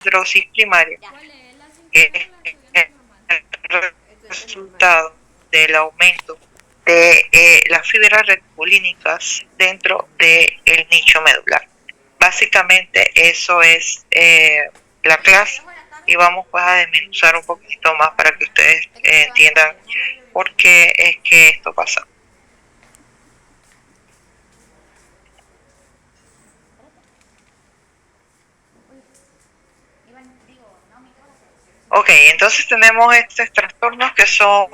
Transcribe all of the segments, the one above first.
mielofibrosis primaria, que es el resultado del aumento de las fibras reticulínicas dentro del nicho medular. Básicamente eso es la clase, y vamos pues a desmenuzar un poquito más para que ustedes entiendan por qué es que esto pasa. Ok, entonces tenemos estos trastornos que son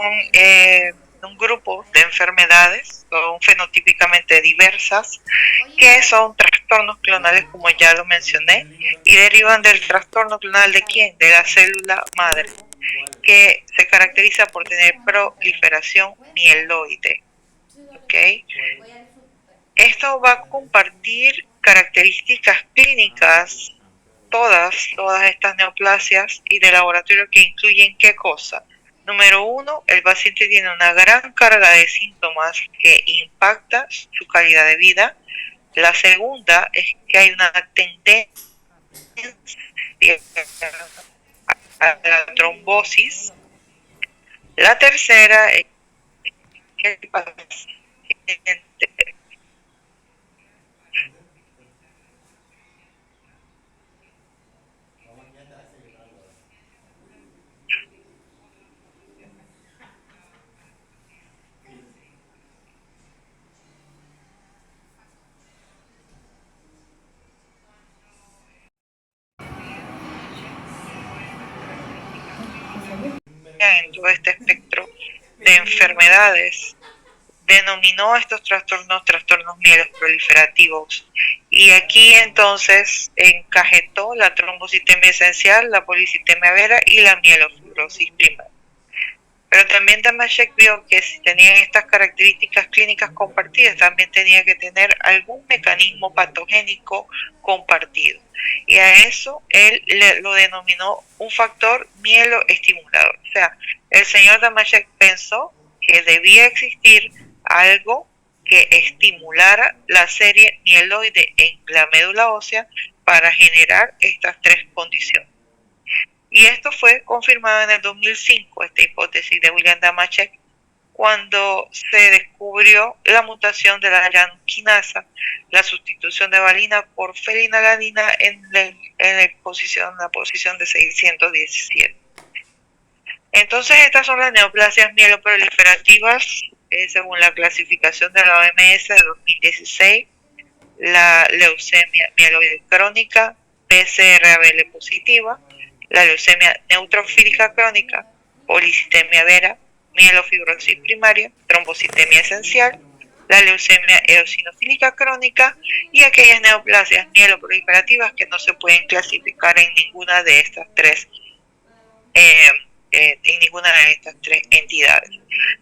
un grupo de enfermedades, son fenotípicamente diversas, que son trastornos clonales como ya lo mencioné, y derivan del trastorno clonal de quién, de la célula madre, que se caracteriza por tener proliferación mieloide. ¿Okay? Esto va a compartir características clínicas, todas estas neoplasias y de laboratorio, que incluyen ¿qué cosa? Número uno, el paciente tiene una gran carga de síntomas que impacta su calidad de vida. La segunda es que hay una tendencia a la trombosis. La tercera es que el paciente en todo este espectro de enfermedades denominó estos trastornos mieloproliferativos, y aquí entonces encajetó la trombocitemia esencial, la policitemia vera y la mielofibrosis primaria. Pero también Damashek vio que si tenían estas características clínicas compartidas, también tenía que tener algún mecanismo patogénico compartido. Y a eso él lo denominó un factor mieloestimulador. O sea, el señor Damashek pensó que debía existir algo que estimulara la serie mieloide en la médula ósea para generar estas tres condiciones. Y esto fue confirmado en el 2005, esta hipótesis de William Damashek, cuando se descubrió la mutación de la llanuquinasa, la sustitución de valina por felinalanina en la posición de 617. Entonces estas son las neoplasias mieloproliferativas, según la clasificación de la OMS de 2016, la leucemia mieloide crónica, BCR-ABL positiva, la leucemia neutrofílica crónica, policitemia vera, mielofibrosis primaria, trombocitemia esencial, la leucemia eosinofílica crónica y aquellas neoplasias mieloproliferativas que no se pueden clasificar en ninguna de estas tres entidades.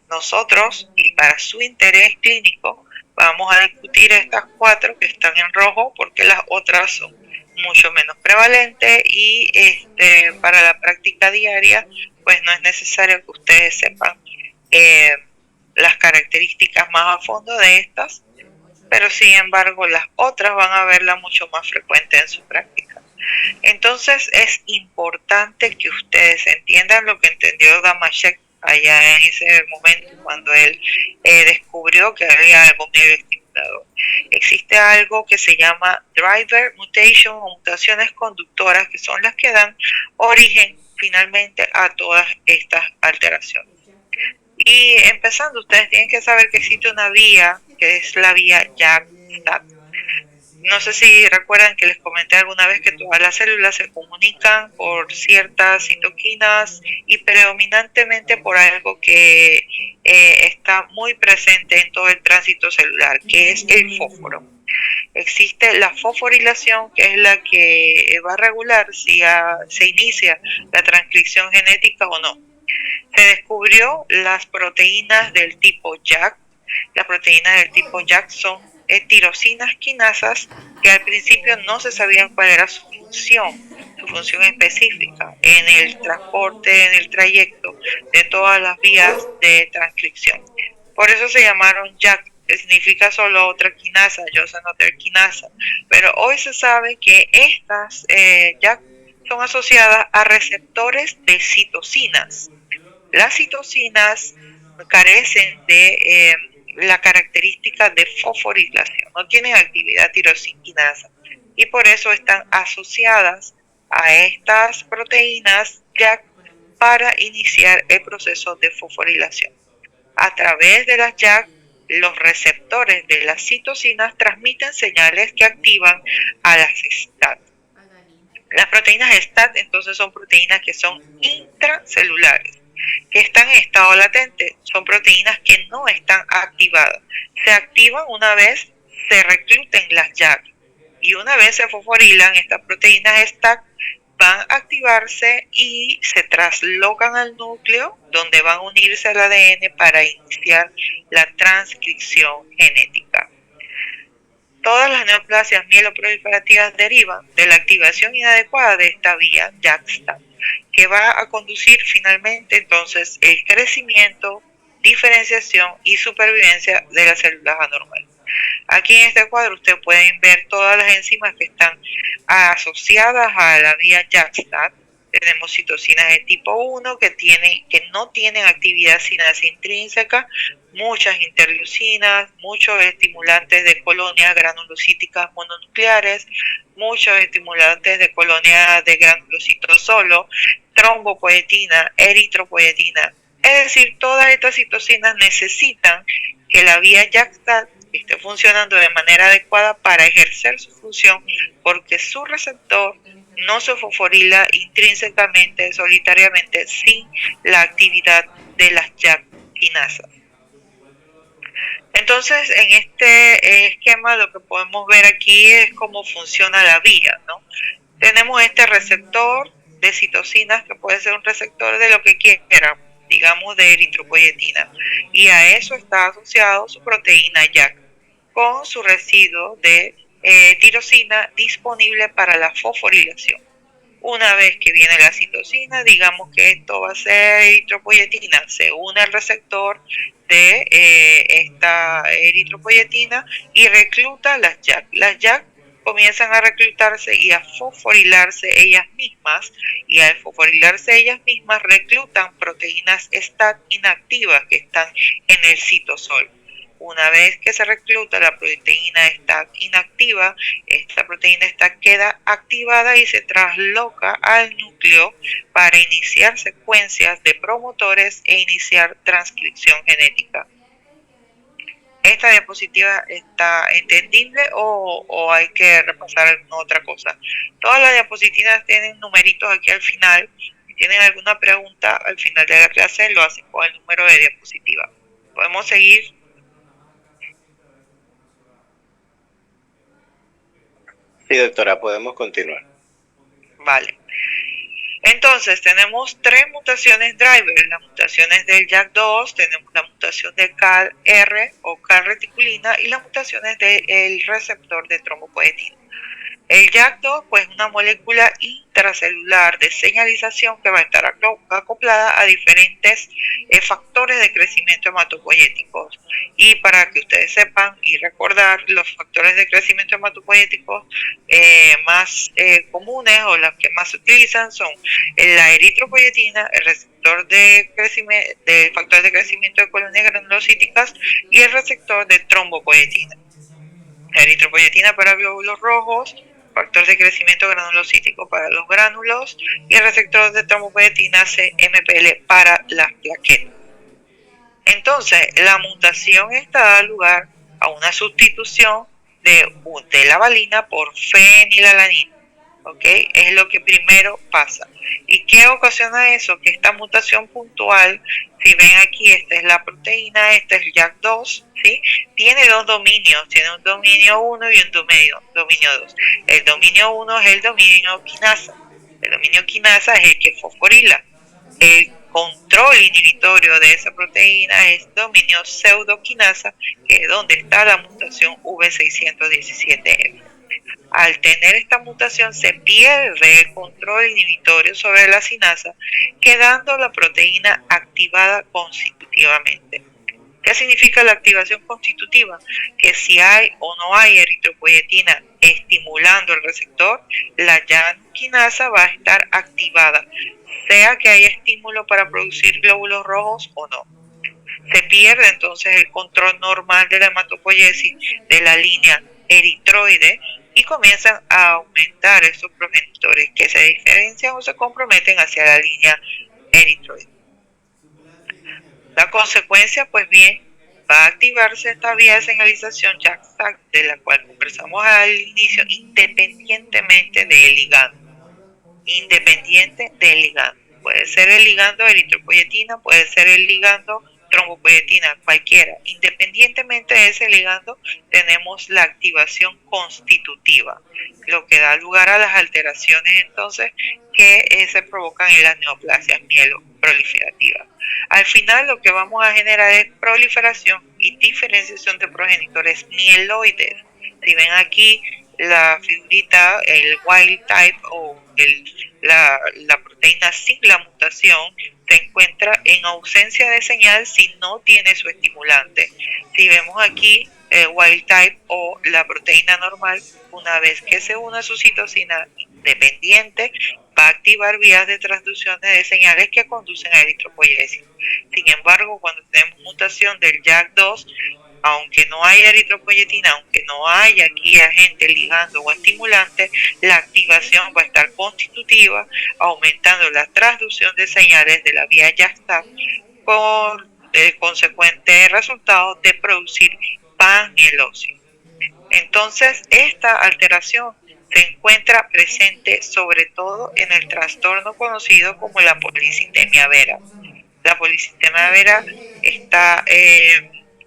Nosotros, y para su interés clínico, vamos a discutir estas cuatro que están en rojo, porque las otras son mucho menos prevalentes, y para la práctica diaria pues no es necesario que ustedes sepan las características más a fondo de estas, pero sin embargo las otras van a verla mucho más frecuente en su práctica. Entonces es importante que ustedes entiendan lo que entendió Damashek allá en ese momento, cuando él descubrió que había algo mieloestimulador. Existe algo que se llama driver mutation o mutaciones conductoras, que son las que dan origen finalmente a todas estas alteraciones. Y empezando, ustedes tienen que saber que existe una vía, que es la vía JAK-STAT. No sé si recuerdan que les comenté alguna vez que todas las células se comunican por ciertas citoquinas, y predominantemente por algo que está muy presente en todo el tránsito celular, que es el fósforo. Existe la fosforilación, que es la que va a regular si se inicia la transcripción genética o no. Se descubrió las proteínas del tipo JAK. Las proteínas del tipo JAK son tirosinas quinasas, que al principio no se sabía cuál era su función específica en el transporte, en el trayecto de todas las vías de transcripción. Por eso se llamaron JAK, que significa solo otra quinasa, Joseon Other quinasa. Pero hoy se sabe que estas JAK son asociadas a receptores de citocinas. Las citocinas carecen de la característica de fosforilación, no tienen actividad tirosiquinasa y por eso están asociadas a estas proteínas JAK para iniciar el proceso de fosforilación. A través de las JAK, los receptores de las citocinas transmiten señales que activan a las STAT. Las proteínas STAT entonces son proteínas que son intracelulares, que están en estado latente, son proteínas que no están activadas. Se activan una vez se recluten las JAK y una vez se fosforilan, estas proteínas STAT van a activarse y se traslocan al núcleo donde van a unirse al ADN para iniciar la transcripción genética. Todas las neoplasias mieloproliferativas derivan de la activación inadecuada de esta vía JAK-STAT, que va a conducir finalmente entonces el crecimiento, diferenciación y supervivencia de las células anormales. Aquí en este cuadro ustedes pueden ver todas las enzimas que están asociadas a la vía JAK-STAT. Tenemos citocinas de tipo 1 que no tienen actividad sinasa intrínseca, muchas interleucinas, muchos estimulantes de colonias granulocíticas mononucleares, muchos estimulantes de colonias de granulocitos solo, trombopoietina, eritropoietina. Es decir, todas estas citocinas necesitan que la vía JAK-STAT esté funcionando de manera adecuada para ejercer su función, porque su receptor no se fosforila intrínsecamente, solitariamente, sin la actividad de las JAK quinasas. Entonces, en este esquema lo que podemos ver aquí es cómo funciona la vía, ¿no? Tenemos este receptor de citocinas que puede ser un receptor de lo que quiera, digamos de eritropoietina, y a eso está asociado su proteína JAK con su residuo de tirosina disponible para la fosforilación. Una vez que viene la citocina, digamos que esto va a ser eritropoietina, se une al receptor de esta eritropoietina y recluta las JAK. Las JAK comienzan a reclutarse y a fosforilarse ellas mismas, y al fosforilarse ellas mismas reclutan proteínas STAT inactivas que están en el citosol. Una vez que se recluta la proteína STAT inactiva, esta proteína STAT queda activada y se trasloca al núcleo para iniciar secuencias de promotores e iniciar transcripción genética. ¿Esta diapositiva está entendible o hay que repasar alguna otra cosa? Todas las diapositivas tienen numeritos aquí al final. Si tienen alguna pregunta al final de la clase, lo hacen con el número de diapositiva. ¿Podemos seguir? Sí, doctora, podemos continuar. Vale. Entonces, tenemos tres mutaciones driver. Las mutaciones del JAK2, tenemos la mutación de CALR o calreticulina y las mutaciones del receptor de trombopoietina. El JAK2 pues, es una molécula intracelular de señalización que va a estar acoplada a diferentes factores de crecimiento hematopoyéticos. Y para que ustedes sepan y recordar, los factores de crecimiento hematopoyéticos más comunes o los que más se utilizan son la eritropoietina, el receptor de factor de crecimiento de colonias granulocíticas y el receptor de trombopoietina. La eritropoietina para glóbulos rojos, factor de crecimiento granulocítico para los gránulos y el receptor de trombopoietina CMPL para las plaquetas. Entonces, la mutación esta da lugar a una sustitución de la valina por fenilalanina. ¿Ok? Es lo que primero pasa. ¿Y qué ocasiona eso? Que esta mutación puntual, si ven aquí, esta es la proteína, este es el JAK2, ¿sí? Tiene dos dominios, tiene un dominio 1 y un dominio 2. El dominio 1 es el dominio quinasa. El dominio quinasa es el que fosforila. El control inhibitorio de esa proteína es dominio pseudoquinasa, que es donde está la mutación V617F. Al tener esta mutación se pierde el control inhibitorio sobre la sinasa, quedando la proteína activada constitutivamente. ¿Qué significa la activación constitutiva? Que si hay o no hay eritropoyetina estimulando el receptor, la YAG-quinasa va a estar activada, sea que haya estímulo para producir glóbulos rojos o no. Se pierde entonces el control normal de la hematopoiesis de la línea eritroide y comienzan a aumentar estos progenitores que se diferencian o se comprometen hacia la línea eritroide. La consecuencia, pues bien, va a activarse esta vía de señalización JAK-STAT, de la cual conversamos al inicio, independientemente del ligando. Independiente del ligando. Puede ser el ligando eritropoyetina, puede ser el ligando trombopoyetina, cualquiera. Independientemente de ese ligando, tenemos la activación constitutiva, lo que da lugar a las alteraciones entonces que se provocan en las neoplasias mieloproliferativas. Al final lo que vamos a generar es proliferación y diferenciación de progenitores mieloides. Si ven aquí la figurita, el wild type o la proteína sin la mutación se encuentra en ausencia de señal si no tiene su estimulante. Si vemos aquí el wild type o la proteína normal, una vez que se une a su citosina independiente, va a activar vías de transducciones de señales que conducen a eritropoiesis. Sin embargo, cuando tenemos mutación del JAK2, aunque no haya eritropoyetina, aunque no haya aquí agente ligando o estimulante, la activación va a estar constitutiva, aumentando la transducción de señales de la vía JAK-STAT por el consecuente resultado de producir panmielosis. Entonces, esta alteración se encuentra presente sobre todo en el trastorno conocido como la policitemia vera. La policitemia vera está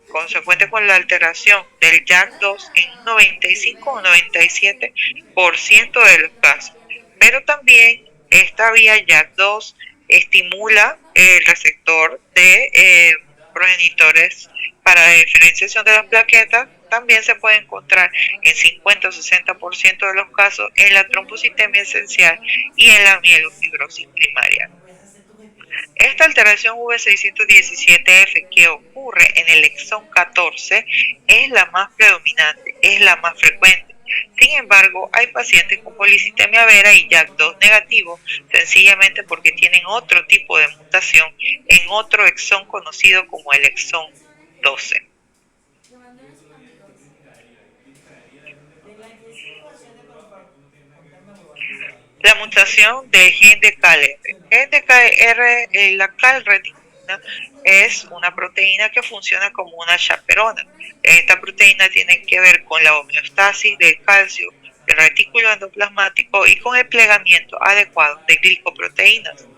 consecuente con la alteración del JAK2 en un 95 o 97% de los casos. Pero también esta vía JAK2 estimula el receptor de progenitores para la diferenciación de las plaquetas. También se puede encontrar en 50 o 60% de los casos en la trombocitemia esencial y en la mielofibrosis primaria. Esta alteración V617F que ocurre en el exón 14 es la más predominante, es la más frecuente. Sin embargo, hay pacientes con policitemia vera y JAK2 negativo, sencillamente porque tienen otro tipo de mutación en otro exón conocido como el exón 12. La mutación del gen de CALR. El gen de CALR, la calretina, es una proteína que funciona como una chaperona. Esta proteína tiene que ver con la homeostasis del calcio del retículo endoplasmático y con el plegamiento adecuado de glicoproteínas.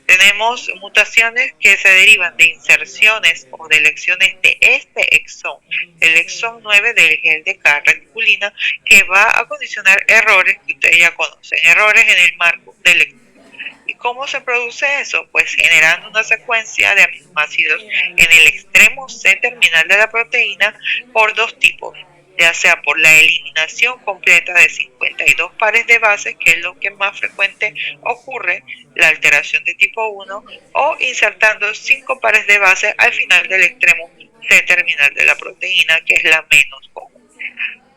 Tenemos mutaciones que se derivan de inserciones o de lecciones de este exón, el exón 9 del gen de K reticulina, que va a condicionar errores que ustedes ya conocen, errores en el marco del lector. ¿Y cómo se produce eso? Pues generando una secuencia de aminoácidos en el extremo C terminal de la proteína por dos tipos, ya sea por la eliminación completa de 52 pares de bases, que es lo que más frecuente ocurre, la alteración de tipo 1, o insertando 5 pares de bases al final del extremo C terminal de la proteína, que es la menos común.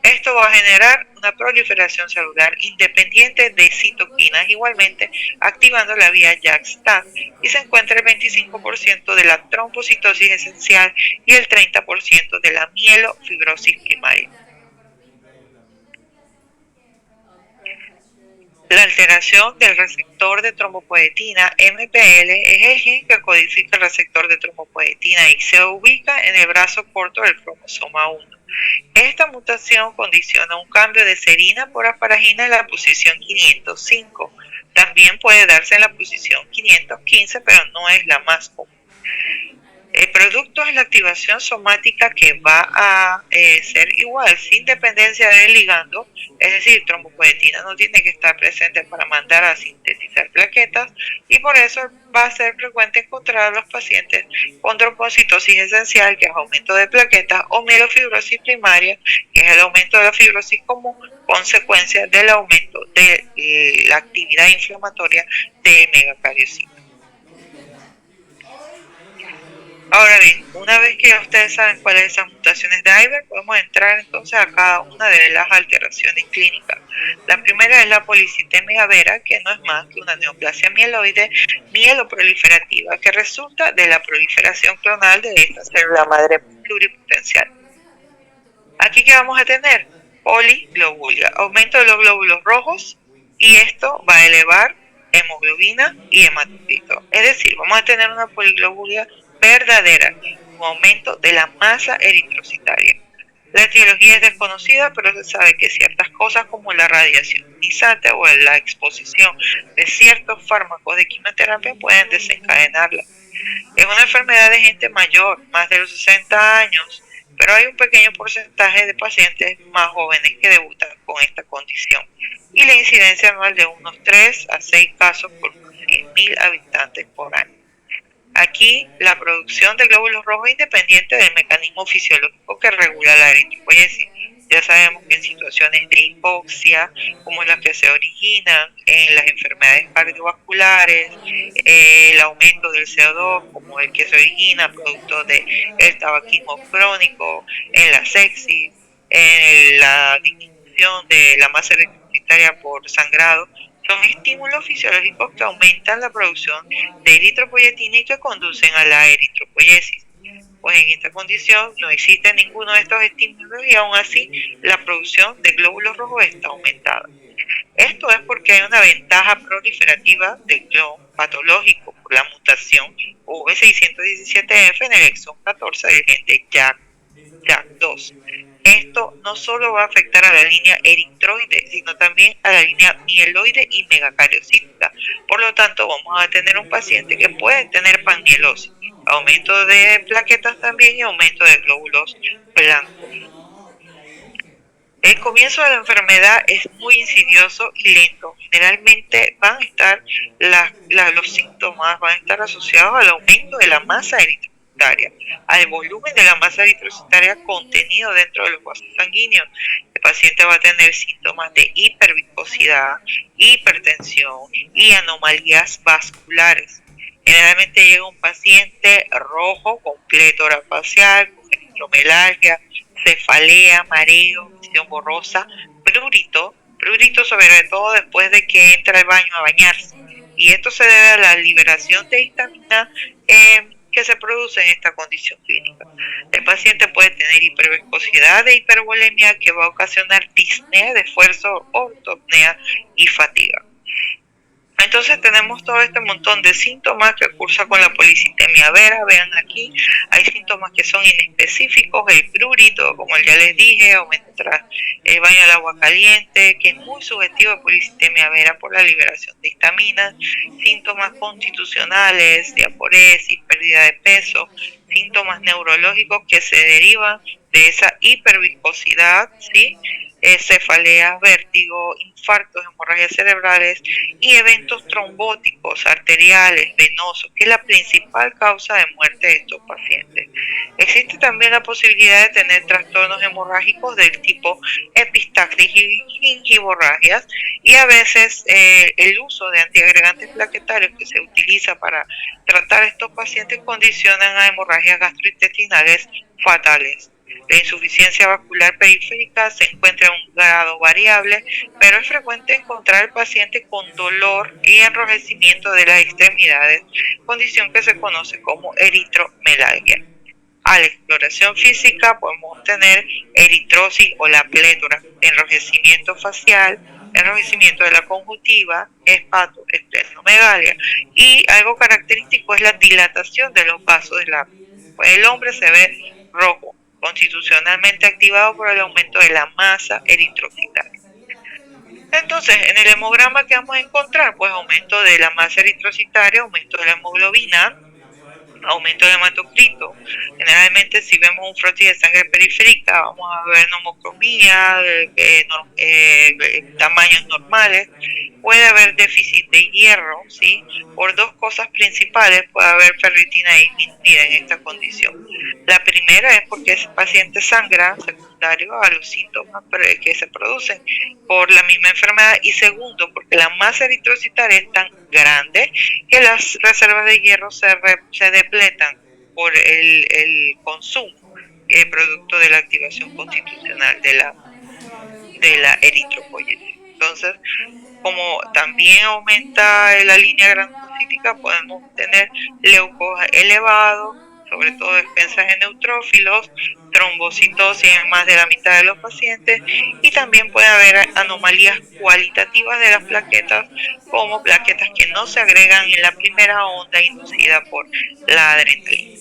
Esto va a generar una proliferación celular independiente de citoquinas, igualmente activando la vía JAK-STAT, y se encuentra el 25% de la trombocitosis esencial y el 30% de la mielofibrosis primaria. La alteración del receptor de trombopoietina MPL es el gen que codifica el receptor de trombopoietina y se ubica en el brazo corto del cromosoma 1. Esta mutación condiciona un cambio de serina por asparagina en la posición 505. También puede darse en la posición 515, pero no es la más común. El producto es la activación somática que va a ser igual, sin dependencia del ligando, es decir, trombopoietina no tiene que estar presente para mandar a sintetizar plaquetas, y por eso va a ser frecuente encontrar a los pacientes con trombocitosis esencial, que es aumento de plaquetas, o mielofibrosis primaria, que es el aumento de la fibrosis como consecuencia del aumento de la actividad inflamatoria del megacariocito. Ahora bien, una vez que ya ustedes saben cuáles son esas mutaciones de Iber, podemos entrar entonces a cada una de las alteraciones clínicas. La primera es la policitemia vera, que no es más que una neoplasia mieloide mieloproliferativa que resulta de la proliferación clonal de esta célula madre pluripotencial. Aquí que vamos a tener poliglobulia, aumento de los glóbulos rojos, y esto va a elevar hemoglobina y hematocrito. Es decir, vamos a tener una poliglobulia verdadera, un aumento de la masa eritrocitaria. La etiología es desconocida, pero se sabe que ciertas cosas como la radiación ionizante o la exposición de ciertos fármacos de quimioterapia pueden desencadenarla. Es una enfermedad de gente mayor, más de los 60 años, pero hay un pequeño porcentaje de pacientes más jóvenes que debutan con esta condición y la incidencia anual de unos 3 a 6 casos por 100.000 habitantes por año. Aquí la producción de glóbulos rojos es independiente del mecanismo fisiológico que regula la eritropoiesis. Ya sabemos que en situaciones de hipoxia, como las que se originan en las enfermedades cardiovasculares, el aumento del CO2, como el que se origina producto del tabaquismo crónico, en la sepsis, en la disminución de la masa eritrocitaria por sangrado, son estímulos fisiológicos que aumentan la producción de eritropoyetina y que conducen a la eritropoiesis. Pues en esta condición no existe ninguno de estos estímulos y aún así la producción de glóbulos rojos está aumentada. Esto es porque hay una ventaja proliferativa del clon patológico por la mutación V617F en el exón 14 del gen de JAK2. Esto no solo va a afectar a la línea eritroide, sino también a la línea mieloide y megacariocítica. Por lo tanto, vamos a tener un paciente que puede tener panmielosis, aumento de plaquetas también y aumento de glóbulos blancos. El comienzo de la enfermedad es muy insidioso y lento. Generalmente van a estar los síntomas van a estar asociados al aumento de la masa eritrocitaria, al volumen de la masa eritrocitaria contenido dentro de los vasos sanguíneos. El paciente va a tener síntomas de hiperviscosidad, hipertensión y anomalías vasculares. Generalmente llega un paciente rojo, completo orafacial, con electromelalgia, cefalea, mareo, visión borrosa, prurito sobre todo después de que entra al baño a bañarse. Y esto se debe a la liberación de histamina que se produce en esta condición clínica. El paciente puede tener hiperviscosidad e hipervolemia que va a ocasionar disnea de esfuerzo, ortopnea y fatiga. Entonces tenemos todo este montón de síntomas que cursa con la policitemia vera. Vean aquí, hay síntomas que son inespecíficos, el prurito, como ya les dije, aumenta tras el baño al agua caliente, que es muy subjetivo de policitemia vera por la liberación de histaminas, síntomas constitucionales, diaporesis, pérdida de peso, síntomas neurológicos que se derivan de esa hiperviscosidad, ¿sí? Cefaleas, vértigo, infartos, hemorragias cerebrales y eventos trombóticos, arteriales, venosos, que es la principal causa de muerte de estos pacientes. Existe también la posibilidad de tener trastornos hemorrágicos del tipo epistaxis y gingivorragias, y a veces el uso de antiagregantes plaquetarios que se utiliza para tratar a estos pacientes condicionan a hemorragias gastrointestinales fatales. La insuficiencia vascular periférica se encuentra en un grado variable, pero es frecuente encontrar al paciente con dolor y enrojecimiento de las extremidades, condición que se conoce como eritromelalgia. A la exploración física podemos obtener eritrosis o la plétora, enrojecimiento facial, enrojecimiento de la conjuntiva, espato, esplenomegalia, y algo característico es la dilatación de los vasos del labio. Pues el hombre se ve rojo, constitucionalmente activado por el aumento de la masa eritrocitaria. Entonces, en el hemograma que vamos a encontrar, pues aumento de la masa eritrocitaria, aumento de la hemoglobina, aumento de hematocrito. Generalmente si vemos un frotis de sangre periférica vamos a ver nomocromía, tamaños normales. Puede haber déficit de hierro, ¿sí? Por dos cosas principales puede haber ferritina disminuida en esta condición. La primera es porque ese paciente sangra secundario a los síntomas que se producen por la misma enfermedad, y segundo porque la masa eritrocitaria es tan grande que las reservas de hierro se depletan por el consumo, producto de la activación constitucional de la eritropoyetina. Entonces, como también aumenta la línea granulocítica, podemos tener leucos elevados, sobre todo expensas en neutrófilos, trombocitosis en más de la mitad de los pacientes, y también puede haber anomalías cualitativas de las plaquetas, como plaquetas que no se agregan en la primera onda inducida por la adrenalina.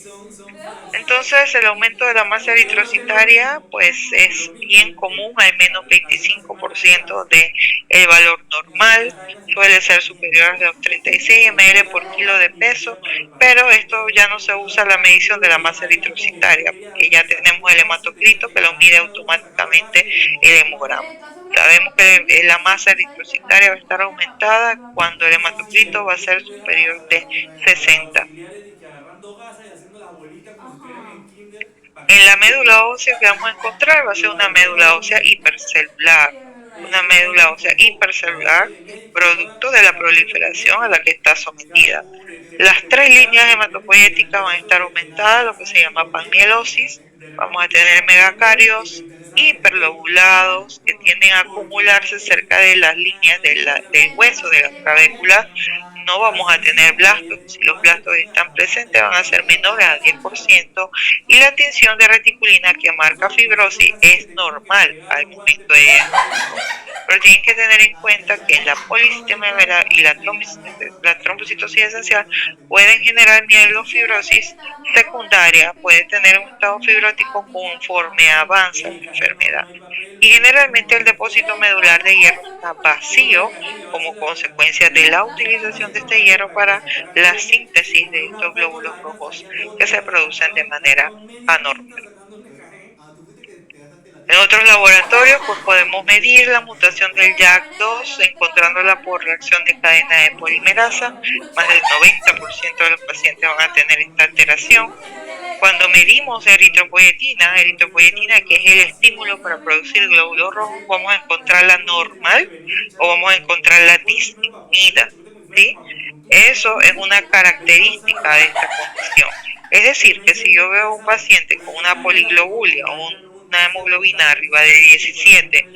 Entonces, el aumento de la masa eritrocitaria pues es bien común, al menos 25% de el valor normal, suele ser superior a los 36 ml por kilo de peso, pero esto ya no se usa la medición de la masa eritrocitaria, porque ya tenemos el hematocrito que lo mide automáticamente el hemograma. Sabemos que la masa eritrocitaria va a estar aumentada cuando el hematocrito va a ser superior de 60. En la médula ósea que vamos a encontrar va a ser una médula ósea hipercelular. Una médula ósea hipercelular producto de la proliferación a la que está sometida. Las tres líneas hematopoyéticas van a estar aumentadas, lo que se llama panmielosis. Vamos a tener megacarios hiperlobulados que tienden a acumularse cerca de las líneas del hueso de la clavícula. No vamos a tener blastos, si los blastos están presentes van a ser menores a 10%, y la tinción de reticulina que marca fibrosis es normal al momento de diagnóstico. Pero tienen que tener en cuenta que la policitemia vera y la trombocitosis esencial pueden generar mielofibrosis secundaria, puede tener un estado fibrótico conforme avanza la enfermedad. Y generalmente el depósito medular de hierro está vacío como consecuencia de la utilización de este hierro para la síntesis de estos glóbulos rojos que se producen de manera anormal. En otros laboratorios pues podemos medir la mutación del JAK2 encontrándola por reacción de cadena de polimerasa. Más del 90% de los pacientes van a tener esta alteración. Cuando medimos eritropoyetina que es el estímulo para producir glóbulos rojos, vamos a encontrarla normal o vamos a encontrarla disminuida, ¿sí? Eso es una característica de esta condición. Es decir, que si yo veo a un paciente con una poliglobulia o una hemoglobina arriba de 17,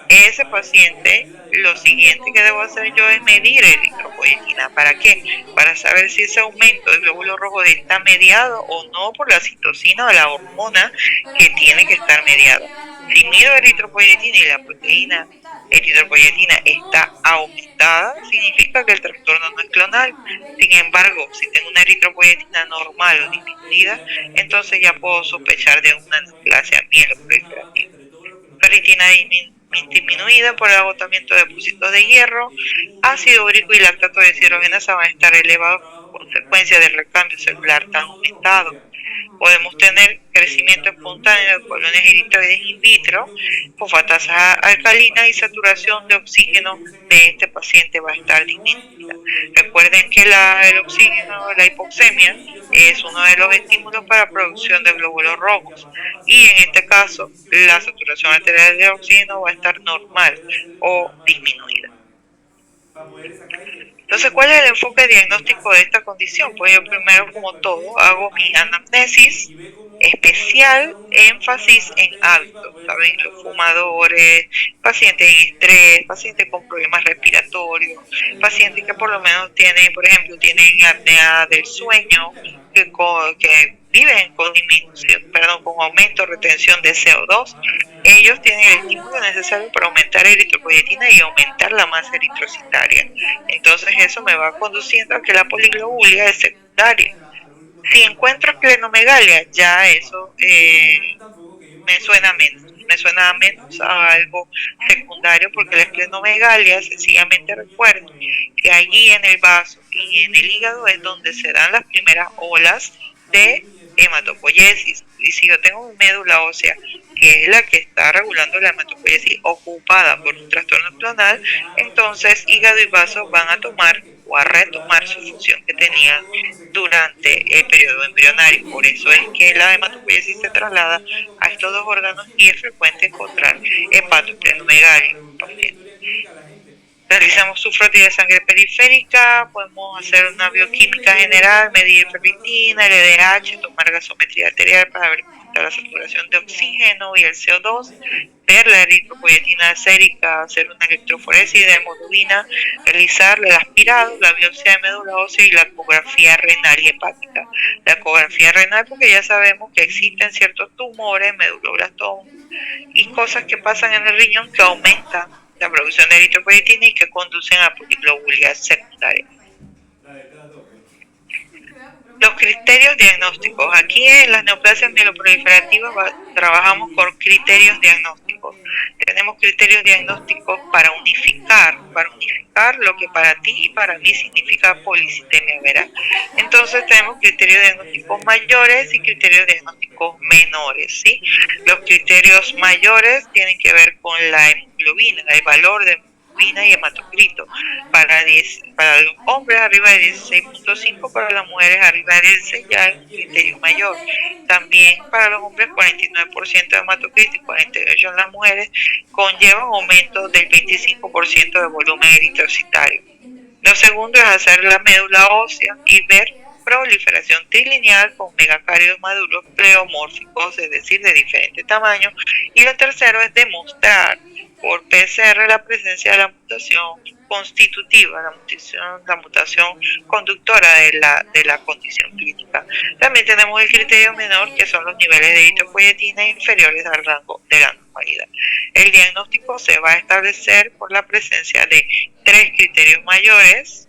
ese paciente, lo siguiente que debo hacer yo es medir eritropoyetina. ¿Para qué? Para saber si ese aumento del glóbulo rojo está mediado o no por la citocina o la hormona que tiene que estar mediada. Si mido eritropoyetina y la proteína eritropoyetina está aumentada, significa que el trastorno no es clonal. Sin embargo, si tengo una eritropoyetina normal o disminuida, entonces ya puedo sospechar de una neoplasia mieloproliferativa. Ferritina disminuida por el agotamiento de depósitos de hierro, ácido úrico y lactato de deshidrogenasa van a estar elevados como consecuencia del recambio celular tan aumentado. Podemos tener crecimiento espontáneo de colonias eritroides in vitro, fosfatasa alcalina y saturación de oxígeno de este paciente va a estar disminuida. Recuerden que el oxígeno, la hipoxemia, es uno de los estímulos para la producción de glóbulos rojos, y en este caso la saturación arterial de oxígeno va a estar normal o disminuida. Entonces, ¿cuál es el enfoque diagnóstico de esta condición? Pues yo primero, como todo, hago mi anamnesis, especial énfasis en hábitos, ¿saben? Los fumadores, pacientes en estrés, pacientes con problemas respiratorios, pacientes que por lo menos tienen, por ejemplo, tienen apnea del sueño, que viven con disminución, con aumento o retención de CO2, ellos tienen el estímulo necesario para aumentar eritropoyetina y aumentar la masa eritrocitaria. Entonces eso me va conduciendo a que la poliglobulia es secundaria. Si encuentro esplenomegalia, ya eso me suena menos a algo secundario, porque la esplenomegalia, sencillamente recuerdo que allí en el vaso y en el hígado es donde se dan las primeras olas de hematopoiesis. Y si yo tengo una médula ósea que es la que está regulando la hematopoiesis ocupada por un trastorno clonal, entonces hígado y vaso van a tomar o a retomar su función que tenían durante el periodo embrionario. Por eso es que la hematopoiesis se traslada a estos dos órganos y es frecuente encontrar hepatoesplenomegalia en pacientes. Realizamos su frotilla de sangre periférica, podemos hacer una bioquímica general, medir ferritina, LDH, tomar gasometría arterial para ver cómo está la saturación de oxígeno y el CO2, ver la eritropoyetina sérica, hacer una electroforesis de hemoglobina, realizar el aspirado, la biopsia de médula ósea y la ecografía renal y hepática. La ecografía renal porque ya sabemos que existen ciertos tumores, meduloblastomas y cosas que pasan en el riñón que aumentan la producción de eritropoyetina y que conducen a poliglobulia secundaria. Los criterios diagnósticos. Aquí en las neoplasias mieloproliferativas trabajamos con criterios diagnósticos. Tenemos criterios diagnósticos para unificar lo que para ti y para mí significa policitemia vera. Entonces tenemos criterios diagnósticos mayores y criterios diagnósticos menores, ¿sí? Los criterios mayores tienen que ver con la hemoglobina, el valor de hemoglobina y hematocrito. Para los hombres arriba de 16.5, para las mujeres arriba de 16 ya es un criterio mayor. También para los hombres 49% de hematocrito y 48% en las mujeres conlleva un aumento del 25% de volumen eritrocitario. Lo segundo es hacer la médula ósea y ver proliferación trilineal con megacarios maduros pleomórficos, es decir, de diferente tamaño. Y lo tercero es demostrar por PCR la presencia de la mutación constitutiva, la mutación conductora de la condición clínica. También tenemos el criterio menor, que son los niveles de eritropoyetina inferiores al rango de la normalidad. El diagnóstico se va a establecer por la presencia de 3 criterios mayores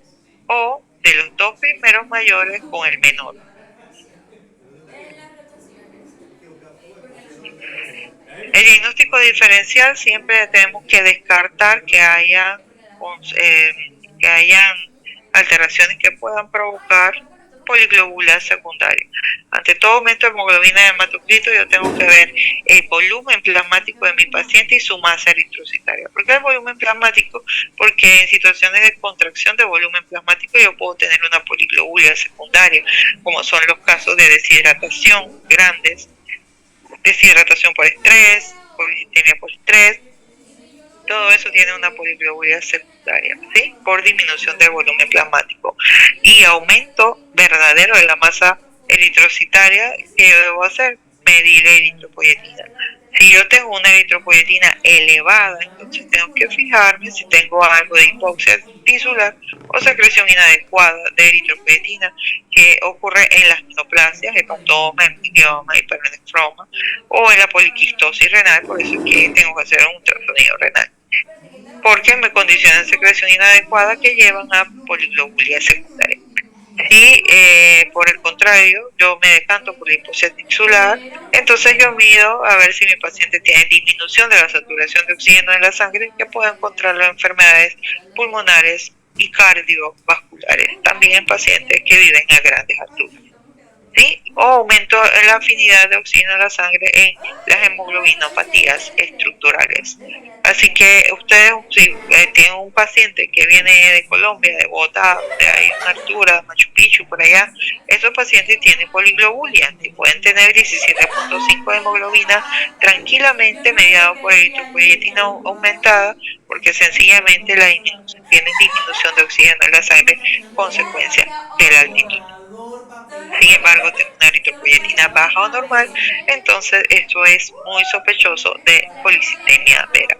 o de los 2 primeros mayores con el menor. El diagnóstico diferencial siempre tenemos que descartar que hayan alteraciones que puedan provocar poliglobulia secundaria. Ante todo aumento de hemoglobina de hematocrito, yo tengo que ver el volumen plasmático de mi paciente y su masa eritrocitaria. ¿Por qué el volumen plasmático? Porque en situaciones de contracción de volumen plasmático yo puedo tener una poliglobulia secundaria, como son los casos de deshidratación grandes, deshidratación por estrés, polisistemia por estrés. Todo eso tiene una poliglobulia secundaria, ¿sí? Por disminución del volumen plasmático y aumento verdadero de la masa eritrocitaria. Que yo debo hacer, medir eritropoyetina. Si yo tengo una eritropoyetina elevada, entonces tengo que fijarme si tengo algo de hipoxia tisular o secreción inadecuada de eritropoyetina, que ocurre en las neoplasias, hepatoma, hemangioma, hipernefroma o en la poliquistosis renal. Por eso es que tengo que hacer un ultrasonido renal, porque me condicionan secreción inadecuada que llevan a poliglobulia secundaria. Si por el contrario yo me decanto por la hipoxia tisular, entonces yo mido a ver si mi paciente tiene disminución de la saturación de oxígeno en la sangre, que puede encontrarlo en enfermedades pulmonares y cardiovasculares, también en pacientes que viven a grandes alturas, ¿sí? O aumento en la afinidad de oxígeno en la sangre en las hemoglobinopatías estructurales. Así que ustedes, si tienen un paciente que viene de Colombia, de Bogotá, donde hay una altura, Machu Picchu, por allá, esos pacientes tienen poliglobulia y pueden tener 17.5 de hemoglobina tranquilamente, mediado por eritropoyetina aumentada, porque sencillamente tienen disminución de oxígeno en la sangre, consecuencia de la altitud. Sin embargo, tengo una eritropoyetina baja o normal, entonces esto es muy sospechoso de policitemia vera.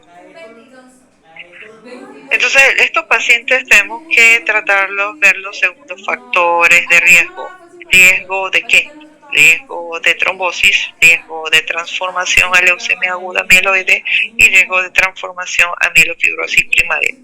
Entonces, estos pacientes tenemos que tratarlos, verlos según los factores de riesgo. ¿Riesgo de qué? Riesgo de trombosis, riesgo de transformación a leucemia aguda mieloide y riesgo de transformación a mielofibrosis primaria.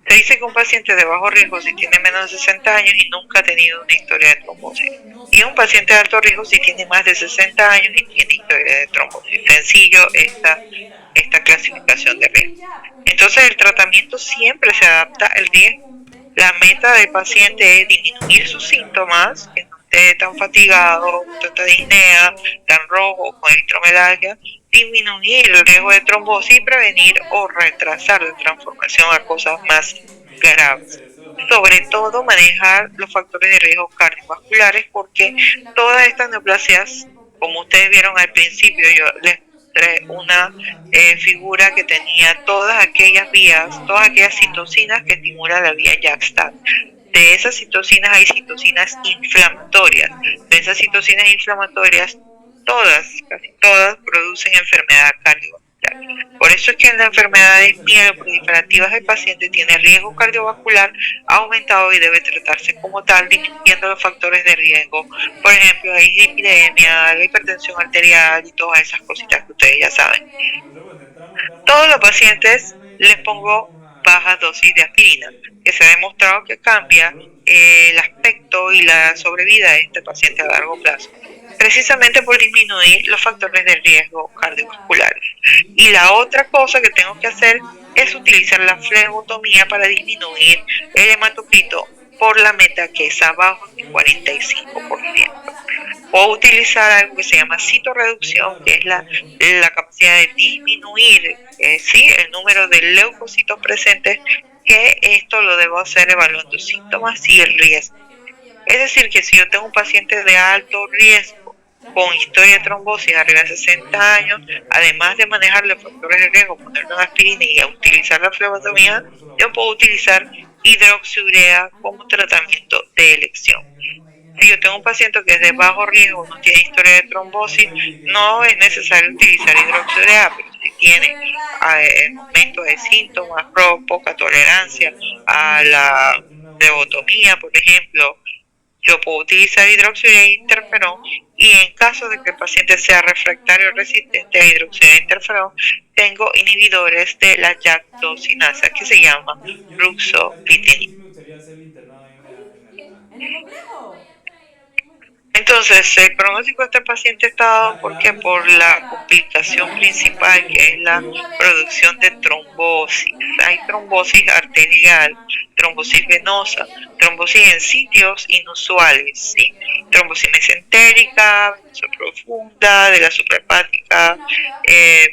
Se dice que un paciente de bajo riesgo si tiene menos de 60 años y nunca ha tenido una historia de trombosis. Y un paciente de alto riesgo si tiene más de 60 años y tiene historia de trombosis. Sencillo esta clasificación de riesgo. Entonces el tratamiento siempre se adapta al riesgo. La meta del paciente es disminuir sus síntomas, que no esté tan fatigado, tanta disnea, tan rojo, con eritromelalgia, disminuir el riesgo de trombosis y prevenir o retrasar la transformación a cosas más graves. Sobre todo manejar los factores de riesgo cardiovasculares, porque todas estas neoplasias, como ustedes vieron al principio, yo les encontré una figura que tenía todas aquellas vías, todas aquellas citocinas que estimulan la vía JAK-STAT. De esas citocinas hay citocinas inflamatorias. De esas citocinas inflamatorias, casi todas, producen enfermedad cardiovascular. Por eso es que en las enfermedades mieloproliferativas el paciente tiene riesgo cardiovascular aumentado y debe tratarse como tal, disminuyendo los factores de riesgo. Por ejemplo, la dislipidemia, la hipertensión arterial y todas esas cositas que ustedes ya saben. Todos los pacientes les pongo bajas dosis de aspirina, que se ha demostrado que cambia el aspecto y la sobrevida de este paciente a largo plazo, precisamente por disminuir los factores de riesgo cardiovasculares. Y la otra cosa que tengo que hacer es utilizar la flebotomía para disminuir el hematocrito por la meta que es abajo del 45%. O utilizar algo que se llama citorreducción, que es la capacidad de disminuir el número de leucocitos presentes, que esto lo debo hacer evaluando síntomas y el riesgo. Es decir, que si yo tengo un paciente de alto riesgo con historia de trombosis arriba de 60 años, además de manejar los factores de riesgo, ponerle una aspirina y utilizar la flebotomía, yo puedo utilizar hidroxiurea como tratamiento de elección. Si yo tengo un paciente que es de bajo riesgo, no tiene historia de trombosis, no es necesario utilizar hidroxiurea, pero si tiene momentos de síntomas, poca tolerancia a la flebotomía, por ejemplo, yo puedo utilizar hidroxiurea e interferón, y en caso de que el paciente sea refractario o resistente a hidroxiurea e interferón, tengo inhibidores de la JAK2 que se llama ruxolitinib. Entonces, el pronóstico de este paciente está dado por la complicación principal, que es la producción de trombosis. Hay trombosis arterial, trombosis venosa, trombosis en sitios inusuales, ¿sí? Trombosis mesentérica, venosa profunda, de la suprahepática,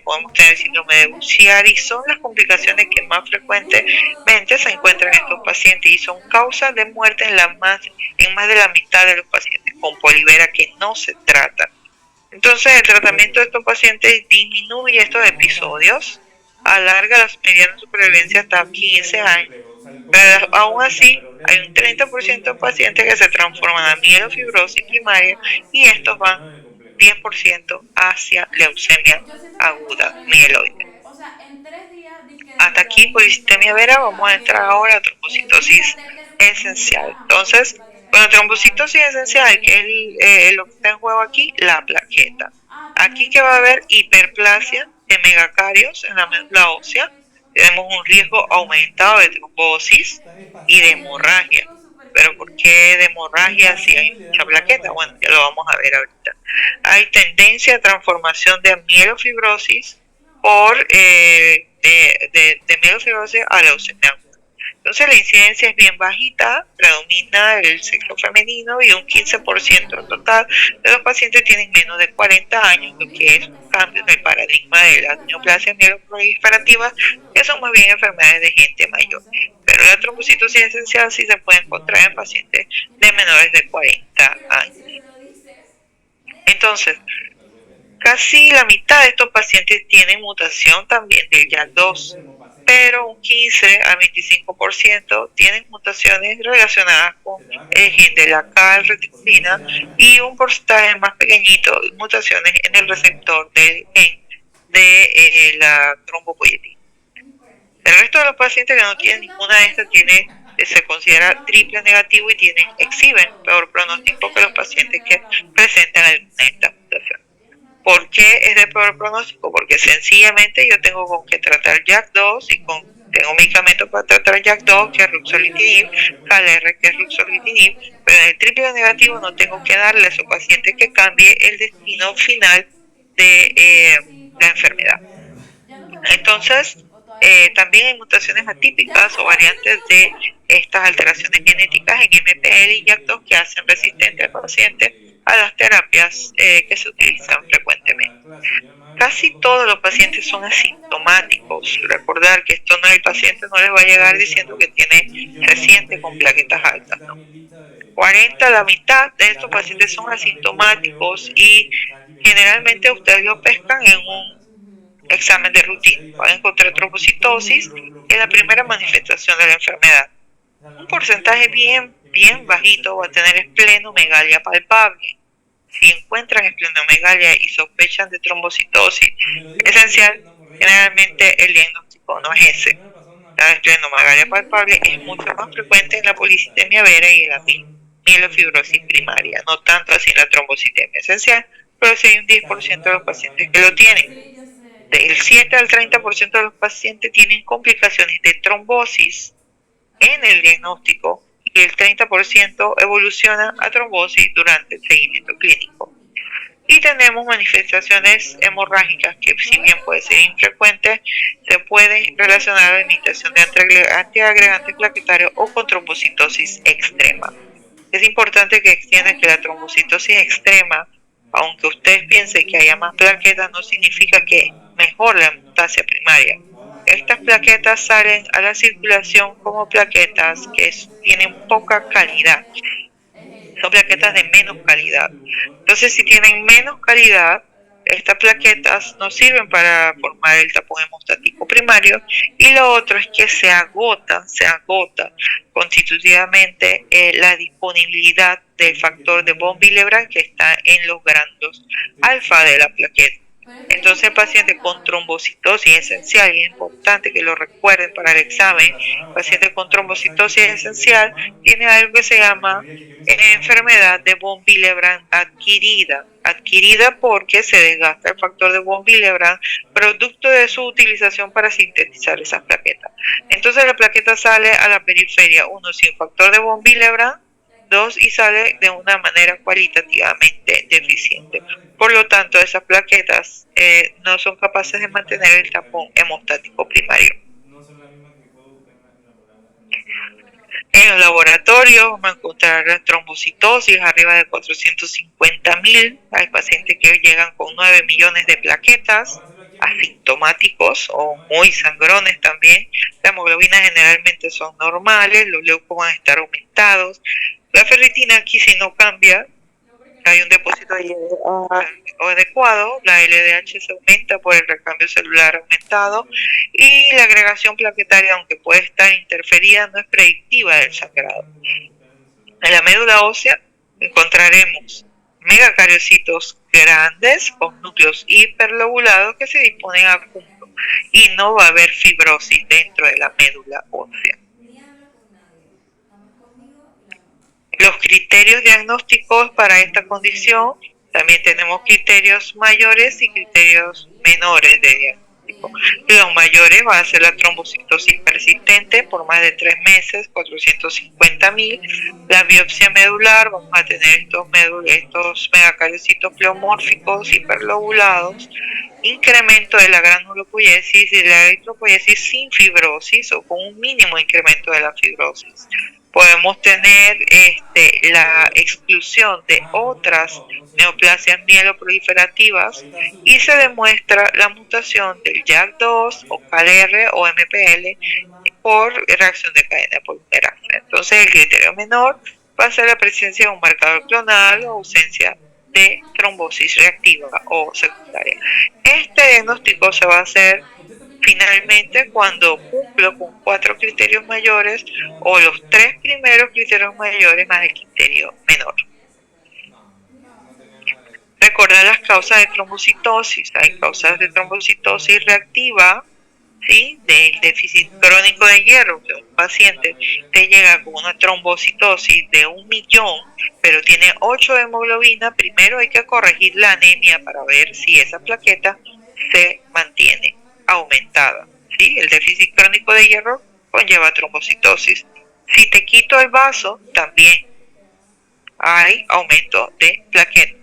podemos tener síndrome de Buchiari. Son las complicaciones que más frecuentemente se encuentran en estos pacientes y son causas de muerte en más de la mitad de los pacientes con polivera que no se tratan. Entonces, el tratamiento de estos pacientes disminuye estos episodios, alarga la mediana supervivencia hasta 15 años, pero aún así hay un 30% de pacientes que se transforman a mielofibrosis primaria y estos van 10% hacia leucemia aguda mieloide. Hasta aquí por istemia vera. Vamos a entrar ahora a trombocitosis esencial. Entonces, con la trombocitosis esencial, que es lo que está en juego aquí, la plaqueta. Aquí que va a haber hiperplasia de megacarios en la médula ósea. Tenemos un riesgo aumentado de trombosis y de hemorragia. ¿Pero por qué de hemorragia si hay mucha plaqueta? Bueno, ya lo vamos a ver ahorita. Hay tendencia a transformación de mielofibrosis de mielofibrosis a leucemia aguda. Entonces la incidencia es bien bajita, predomina el sexo femenino y un 15% en total de los pacientes tienen menos de 40 años, lo que es un cambio en el paradigma de las neoplasias mieloproliferativas, que son más bien enfermedades de gente mayor. Pero la trombocitosis esencial sí se puede encontrar en pacientes de menores de 40 años. Entonces, casi la mitad de estos pacientes tienen mutación también del JAK2, pero un 15 a 25% tienen mutaciones relacionadas con el gen de la calreticulina y un porcentaje más pequeñito de mutaciones en el receptor del gen de la trombopoietina. El resto de los pacientes que no tienen ninguna de estas se considera triple negativo y exhiben peor pronóstico que los pacientes que presentan alguna de estas mutaciones. ¿Por qué es de peor pronóstico? Porque sencillamente yo tengo con que tratar JAK2 y tengo medicamentos para tratar JAK2, que es ruxolitinib, CalR, que es ruxolitinib, pero en el triple negativo no tengo que darle a esos pacientes que cambie el destino final de la enfermedad. Entonces, también hay mutaciones atípicas o variantes de estas alteraciones genéticas en MPL y JAK2 que hacen resistente al paciente a las terapias que se utilizan frecuentemente. Casi todos los pacientes son asintomáticos. Recordar que el paciente no les va a llegar diciendo que tiene reciente con plaquetas altas, ¿no? 40, la mitad de estos pacientes son asintomáticos y generalmente ustedes lo pescan en un examen de rutina. Van a encontrar trombocitosis, que es la primera manifestación de la enfermedad. Un porcentaje bien bajito va a tener esplenomegalia palpable. Si encuentran esplenomegalia y sospechan de trombocitosis esencial, generalmente el diagnóstico no es ese. La esplenomegalia palpable es mucho más frecuente en la policitemia vera y en la mielofibrosis primaria, no tanto así en la trombocitemia esencial, pero sí hay un 10% de los pacientes que lo tienen. Del 7 al 30% de los pacientes tienen complicaciones de trombosis en el diagnóstico y el 30% evoluciona a trombosis durante el seguimiento clínico. Y tenemos manifestaciones hemorrágicas que, si bien puede ser infrecuente, se pueden relacionar a la administración de antiagregantes plaquetarios o con trombocitosis extrema. Es importante que entiendan que la trombocitosis extrema, aunque ustedes piensen que haya más plaquetas, no significa que mejore la hemostasia primaria. Estas plaquetas salen a la circulación como plaquetas que tienen poca calidad. Son plaquetas de menos calidad. Entonces, si tienen menos calidad, estas plaquetas no sirven para formar el tapón hemostático primario, y lo otro es que se agota constitutivamente la disponibilidad del factor de von Willebrand que está en los grandos alfa de la plaqueta. Entonces, el paciente con trombocitosis esencial, y es importante que lo recuerden para el examen, el paciente con trombocitosis esencial tiene algo que se llama enfermedad de von Willebrand adquirida porque se desgasta el factor de von Willebrand producto de su utilización para sintetizar esas plaquetas. Entonces la plaqueta sale a la periferia, uno, sin factor de von Willebrand, dos, y sale de una manera cualitativamente deficiente. Por lo tanto, esas plaquetas no son capaces de mantener el tapón hemostático primario. En los laboratorios vamos a encontrar trombocitosis arriba de 450.000. Hay pacientes que llegan con 9 millones de plaquetas, asintomáticos o muy sangrones también. Las hemoglobinas generalmente son normales, los leucos van a estar aumentados. La ferritina aquí, si no cambia, hay un depósito adecuado, la LDH se aumenta por el recambio celular aumentado, y la agregación plaquetaria, aunque puede estar interferida, no es predictiva del sangrado. En la médula ósea encontraremos megacariocitos grandes con núcleos hiperlobulados que se disponen a punto, y no va a haber fibrosis dentro de la médula ósea. Los criterios diagnósticos para esta condición, también tenemos criterios mayores y criterios menores de diagnóstico. Los mayores va a ser la trombocitosis persistente por más de 3 meses, 450.000. La biopsia medular, vamos a tener estos megacariocitos pleomórficos hiperlobulados, incremento de la granulopoiesis y la eritropoiesis sin fibrosis o con un mínimo incremento de la fibrosis. Podemos tener la exclusión de otras neoplasias mieloproliferativas, y se demuestra la mutación del JAK2 o CalR o MPL por reacción de cadena polimerasa. Entonces, el criterio menor va a ser la presencia de un marcador clonal o ausencia de trombosis reactiva o secundaria. Este diagnóstico se va a hacer finalmente cuando cumplo con 4 criterios mayores o los 3 primeros criterios mayores más el criterio menor. Recordar las causas de trombocitosis. Hay causas de trombocitosis reactiva, ¿sí?, del déficit crónico de hierro. Un paciente te llega con una trombocitosis de 1 millón, pero tiene 8 de hemoglobina. Primero hay que corregir la anemia para ver si esa plaqueta se mantiene aumentada, ¿sí? El déficit crónico de hierro conlleva trombocitosis. Si te quito el vaso, también hay aumento de plaquetas.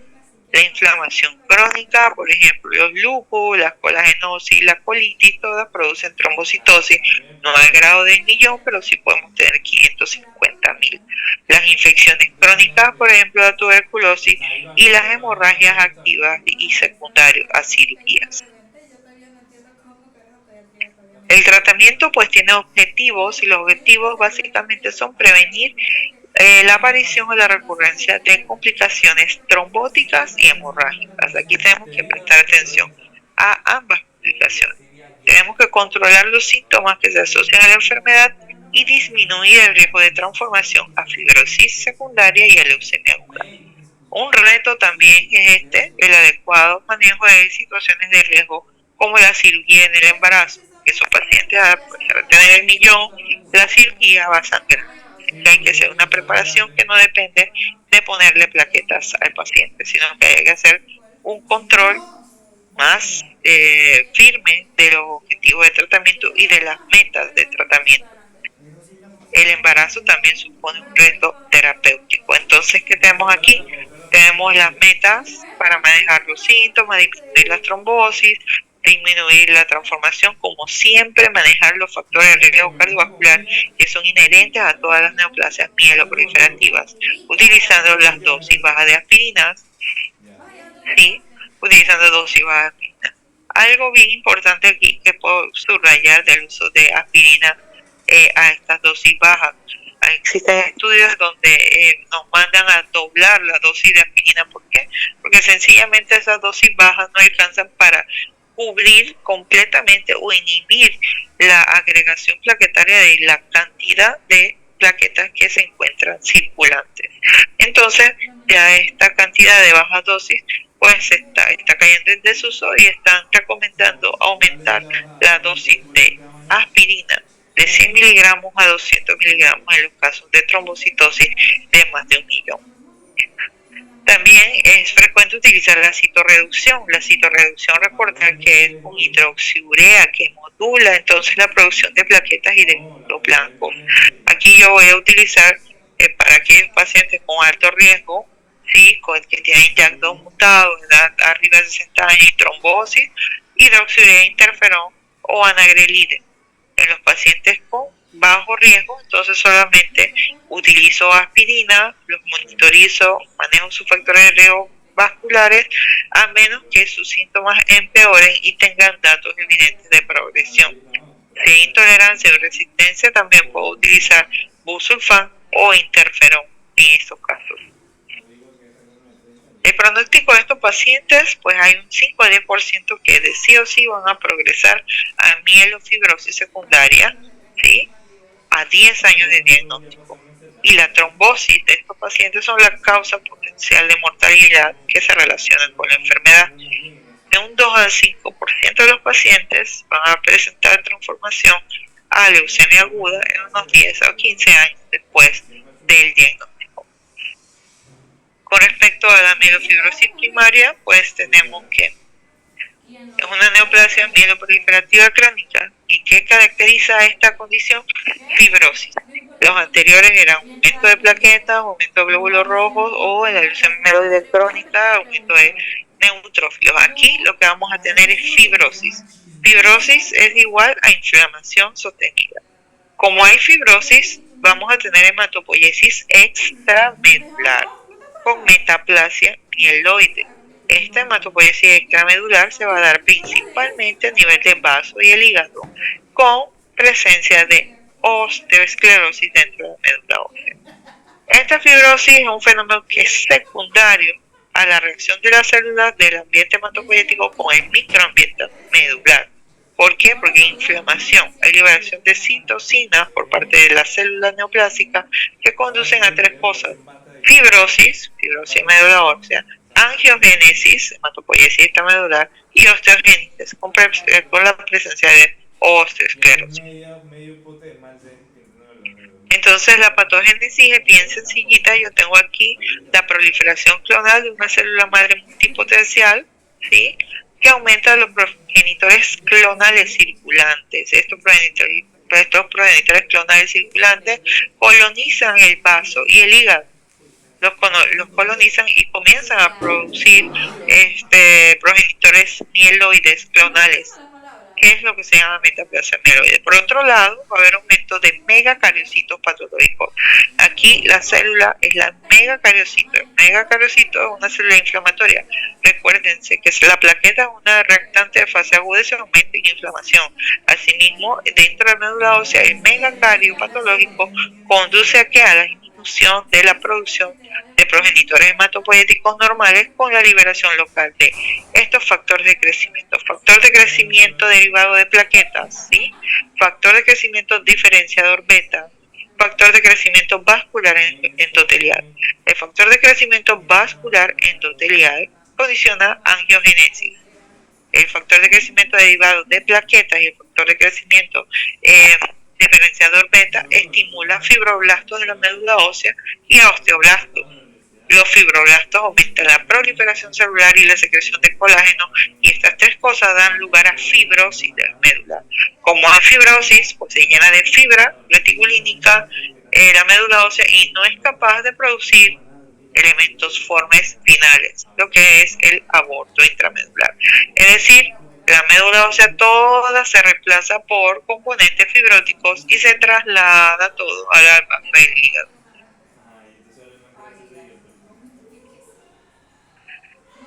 La inflamación crónica, por ejemplo, los lupus, la colagenosis, la colitis, todas producen trombocitosis, no al grado del millón, pero sí podemos tener 550.000. Las infecciones crónicas, por ejemplo, la tuberculosis, y las hemorragias activas y secundarias a cirugías. El tratamiento pues tiene objetivos, y los objetivos básicamente son prevenir la aparición o la recurrencia de complicaciones trombóticas y hemorrágicas. Aquí tenemos que prestar atención a ambas complicaciones. Tenemos que controlar los síntomas que se asocian a la enfermedad y disminuir el riesgo de transformación a fibrosis secundaria y a leucemia aguda. Un reto también es el adecuado manejo de situaciones de riesgo como la cirugía en el embarazo. Esos pacientes a tener el millón, la cirugía va a sangrar. Hay que hacer una preparación que no depende de ponerle plaquetas al paciente, sino que hay que hacer un control más firme de los objetivos de tratamiento y de las metas de tratamiento. El embarazo también supone un reto terapéutico. Entonces, ¿qué tenemos aquí? Tenemos las metas para manejar los síntomas, disminuir las trombosis, disminuir la transformación, como siempre, manejar los factores de riesgo cardiovascular que son inherentes a todas las neoplasias mieloproliferativas, utilizando las dosis bajas de aspirinas, ¿sí? Utilizando dosis bajas de aspirina. Algo bien importante aquí que puedo subrayar del uso de aspirina a estas dosis bajas. Existen estudios donde nos mandan a doblar la dosis de aspirina. ¿Por qué? Porque sencillamente esas dosis bajas no alcanzan para cubrir completamente o inhibir la agregación plaquetaria de la cantidad de plaquetas que se encuentran circulantes. Entonces, ya esta cantidad de bajas dosis pues está cayendo en desuso y están recomendando aumentar la dosis de aspirina de 100 miligramos a 200 miligramos en los casos de trombocitosis de más de 1 millón. También es frecuente utilizar la citorreducción. La citorreducción, recordar que es un hidroxiurea que modula entonces la producción de plaquetas y de glóbulos blancos. Aquí yo voy a utilizar para aquellos pacientes con alto riesgo, ¿sí? Con el que tienen JAK2 mutado, edad arriba de 60 años y trombosis, hidroxiurea interferón o anagrelide. En los pacientes con bajo riesgo, entonces solamente utilizo aspirina, los monitorizo, manejo sus factores de riesgo vasculares, a menos que sus síntomas empeoren y tengan datos evidentes de progresión. Si hay intolerancia o resistencia, también puedo utilizar busulfán o interferón en estos casos. El pronóstico de estos pacientes, pues hay un 5 a 10% que de sí o sí van a progresar a mielofibrosis secundaria, ¿sí? A 10 años de diagnóstico. Y la trombosis de estos pacientes son la causa potencial de mortalidad que se relacionan con la enfermedad. De un 2 al 5% de los pacientes van a presentar transformación a leucemia aguda en unos 10 o 15 años después del diagnóstico. Con respecto a la mielofibrosis primaria, pues tenemos que es una neoplasia mieloproliferativa crónica. ¿Y qué caracteriza esta condición? Fibrosis. Los anteriores eran aumento de plaquetas, aumento de glóbulos rojos o en la leucemia mieloide crónica, aumento de neutrófilos. Aquí lo que vamos a tener es fibrosis. Fibrosis es igual a inflamación sostenida. Como hay fibrosis, vamos a tener hematopoiesis extramedular con metaplasia mieloide. Esta hematopoiesis extramedular se va a dar principalmente a nivel de vaso y el hígado, con presencia de osteoesclerosis dentro de la médula ósea. Esta fibrosis es un fenómeno que es secundario a la reacción de las células del ambiente hematopoyético con el microambiente medular. ¿Por qué? Porque hay inflamación, hay liberación de citocinas por parte de las células neoplásicas que conducen a tres cosas: fibrosis médula ósea, angiogénesis, hematopoiesis extramedular, y osteogénesis con la presencia de osteoesclerosis. Entonces la patogénesis es bien sencillita. Yo tengo aquí la proliferación clonal de una célula madre multipotencial, ¿sí?, que aumenta los progenitores clonales circulantes. Estos progenitores clonales circulantes colonizan el vaso y el hígado. Los colonizan y comienzan a producir progenitores mieloides clonales, que es lo que se llama metaplasia mieloide. Por otro lado, va a haber aumento de megacariocitos patológicos. Aquí la célula es la megacariocito. El megacariocito es una célula inflamatoria. Recuérdense que la plaqueta es una reactante de fase aguda de aumento y inflamación. Asimismo, dentro de la médula ósea, el megacario patológico conduce a la disminución disminución de la producción de progenitores hematopoyéticos normales con la liberación local de estos factores de crecimiento. Factor de crecimiento derivado de plaquetas, ¿sí? Factor de crecimiento diferenciador beta, factor de crecimiento vascular endotelial. El factor de crecimiento vascular endotelial condiciona angiogénesis. El factor de crecimiento derivado de plaquetas y el factor de crecimiento diferenciador beta estimula fibroblastos de la médula ósea y a osteoblastos. Los fibroblastos aumentan la proliferación celular y la secreción de colágeno, y estas tres cosas dan lugar a fibrosis de la médula. Como hay fibrosis, pues se llena de fibra reticulínica la médula ósea y no es capaz de producir elementos formes finales, lo que es el aborto intramedular. Es decir, la médula ósea toda se reemplaza por componentes fibróticos y se traslada todo al alma del hígado.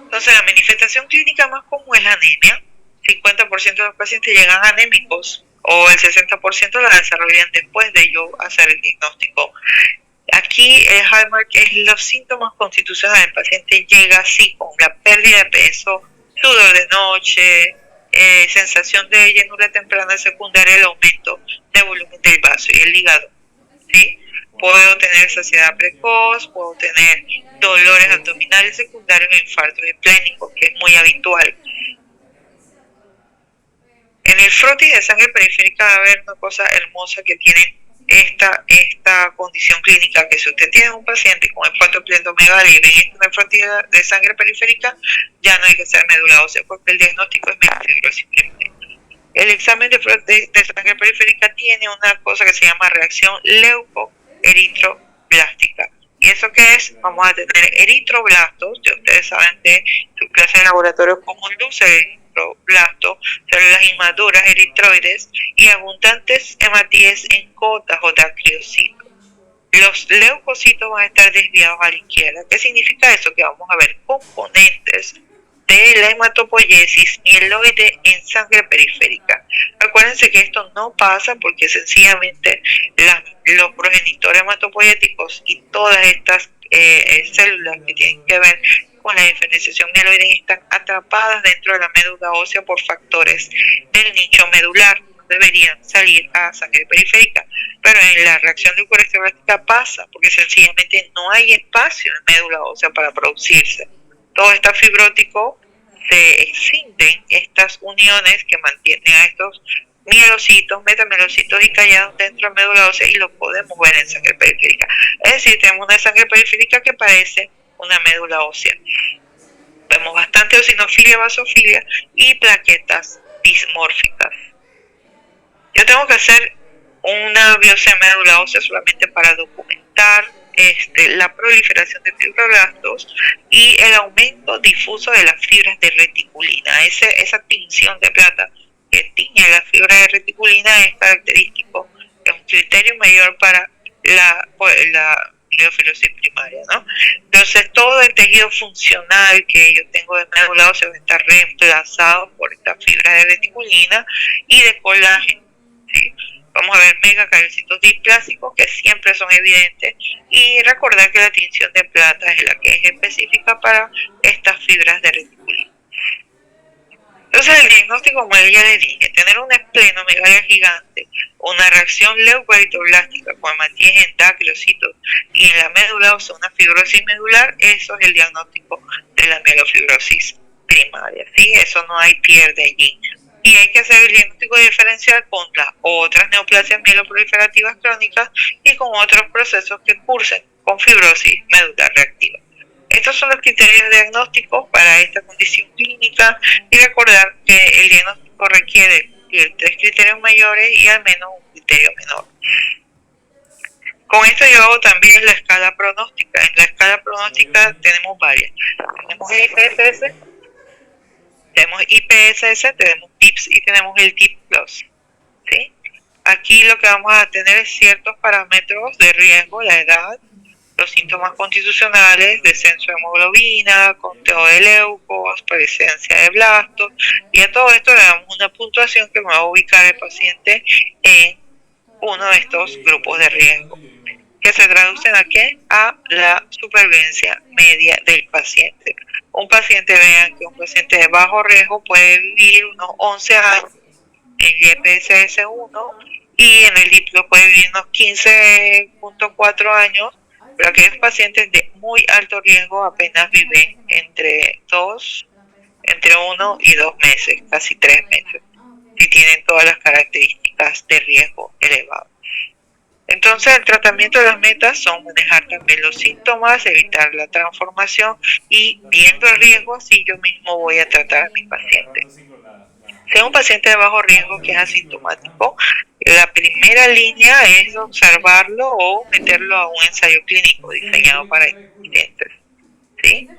Entonces, la manifestación clínica más común es la anemia. 50% de los pacientes llegan anémicos, o el 60% la desarrollan después de yo hacer el diagnóstico. Aquí el hallmark es los síntomas constitucionales. El paciente llega así con la pérdida de peso, sudor de noche, sensación de llenura temprana secundaria, el aumento de volumen del vaso y el hígado, ¿sí? Puedo tener saciedad precoz, puedo tener dolores abdominales secundarios e infartos esplénicos, que es muy habitual. En el frotis de sangre periférica va a haber una cosa hermosa que tiene esta condición clínica, que si usted tiene un paciente con hepatopleuromegalia y ven esto en el frotis de sangre periférica, ya no hay que hacer médula ósea porque el diagnóstico es menos simplemente. El examen de sangre periférica tiene una cosa que se llama reacción leucoeritroblástica. ¿Y eso qué es? Vamos a tener eritroblastos, que ustedes saben de su clase de laboratorio común luz, eritroblastos, células inmaduras, eritroides y abundantes hematíes en cotas o dacliocitos. Los leucocitos van a estar desviados a la izquierda. ¿Qué significa eso? Que vamos a ver componentes de la hematopoiesis mieloide en sangre periférica. Acuérdense que esto no pasa porque sencillamente los progenitores hematopoieticos y todas estas células que tienen que ver con la diferenciación mieloide están atrapadas dentro de la médula ósea por factores del nicho medular. Deberían salir a sangre periférica, pero en la reacción leucoeritroblástica pasa porque sencillamente no hay espacio en médula ósea para producirse. Todo está fibrótico, se extienden estas uniones que mantienen a estos mielocitos, metamelocitos y callados dentro de la médula ósea y lo podemos ver en sangre periférica. Es decir, tenemos una sangre periférica que parece una médula ósea. Vemos bastante eosinofilia, basofilia y plaquetas dismórficas. Yo tengo que hacer una biopsia de médula ósea solamente para documentar la proliferación de fibroblastos y el aumento difuso de las fibras de reticulina. Esa tinción de plata que tiñe las fibras de reticulina es característico, es un criterio mayor para la neofilosis primaria, ¿no? Entonces todo el tejido funcional que yo tengo de médula ósea va a estar reemplazado por estas fibras de reticulina y de colágeno, ¿sí? Vamos a ver megacariocitos displásicos que siempre son evidentes y recordar que la tinción de plata es la que es específica para estas fibras de reticulina. Entonces el diagnóstico, como ya les dije, tener una esplenomegalia gigante, una reacción leucoeritroblástica con hematíes en dacliocitos y en la médula ósea una fibrosis medular, eso es el diagnóstico de la mielofibrosis primaria, ¿sí? Eso no hay pierde allí. Y hay que hacer el diagnóstico diferencial con las otras neoplasias mieloproliferativas crónicas y con otros procesos que cursen con fibrosis medular reactiva. Estos son los criterios diagnósticos para esta condición clínica y recordar que el diagnóstico requiere 3 criterios mayores y al menos un criterio menor. Con esto yo hago también la escala pronóstica. En la escala pronóstica tenemos varias. Tenemos el IPSS, tenemos IPSS, tenemos TIPS y tenemos el TIP Plus, ¿sí? Aquí lo que vamos a tener es ciertos parámetros de riesgo, la edad, los síntomas constitucionales, descenso de hemoglobina, conteo de leucos, presencia de blastos, y a todo esto le damos una puntuación que me va a ubicar el paciente en uno de estos grupos de riesgo. que se traducen a qué? A la supervivencia media del paciente. Un paciente, vean que un paciente de bajo riesgo puede vivir unos 11 años en IPSS-1 y en el DIPLO puede vivir unos 15.4 años, pero aquellos pacientes de muy alto riesgo apenas viven entre 1 y 2 meses, casi 3 meses, y tienen todas las características de riesgo elevado. Entonces, el tratamiento de las metas son manejar también los síntomas, evitar la transformación y viendo el riesgo, así yo mismo voy a tratar a mi paciente. Si es un paciente de bajo riesgo que es asintomático, la primera línea es observarlo o meterlo a un ensayo clínico diseñado para incidentes. ¿Sí?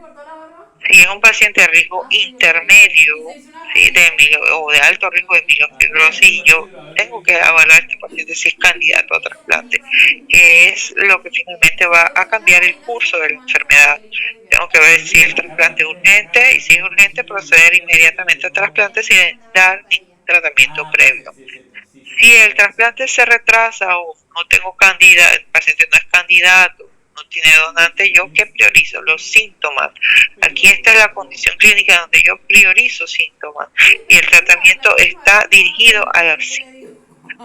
Si es un paciente de riesgo intermedio, ¿sí? o de alto riesgo de mielofibrosis, yo tengo que evaluar a este paciente si es candidato a trasplante, que es lo que finalmente va a cambiar el curso de la enfermedad. Tengo que ver si el trasplante es urgente y si es urgente proceder inmediatamente al trasplante sin dar ningún tratamiento previo. Si el trasplante se retrasa o no tengo candidato, el paciente no es candidato, no tiene donante, yo que priorizo los síntomas. Aquí está la condición clínica donde yo priorizo síntomas y el tratamiento está dirigido a los síntomas.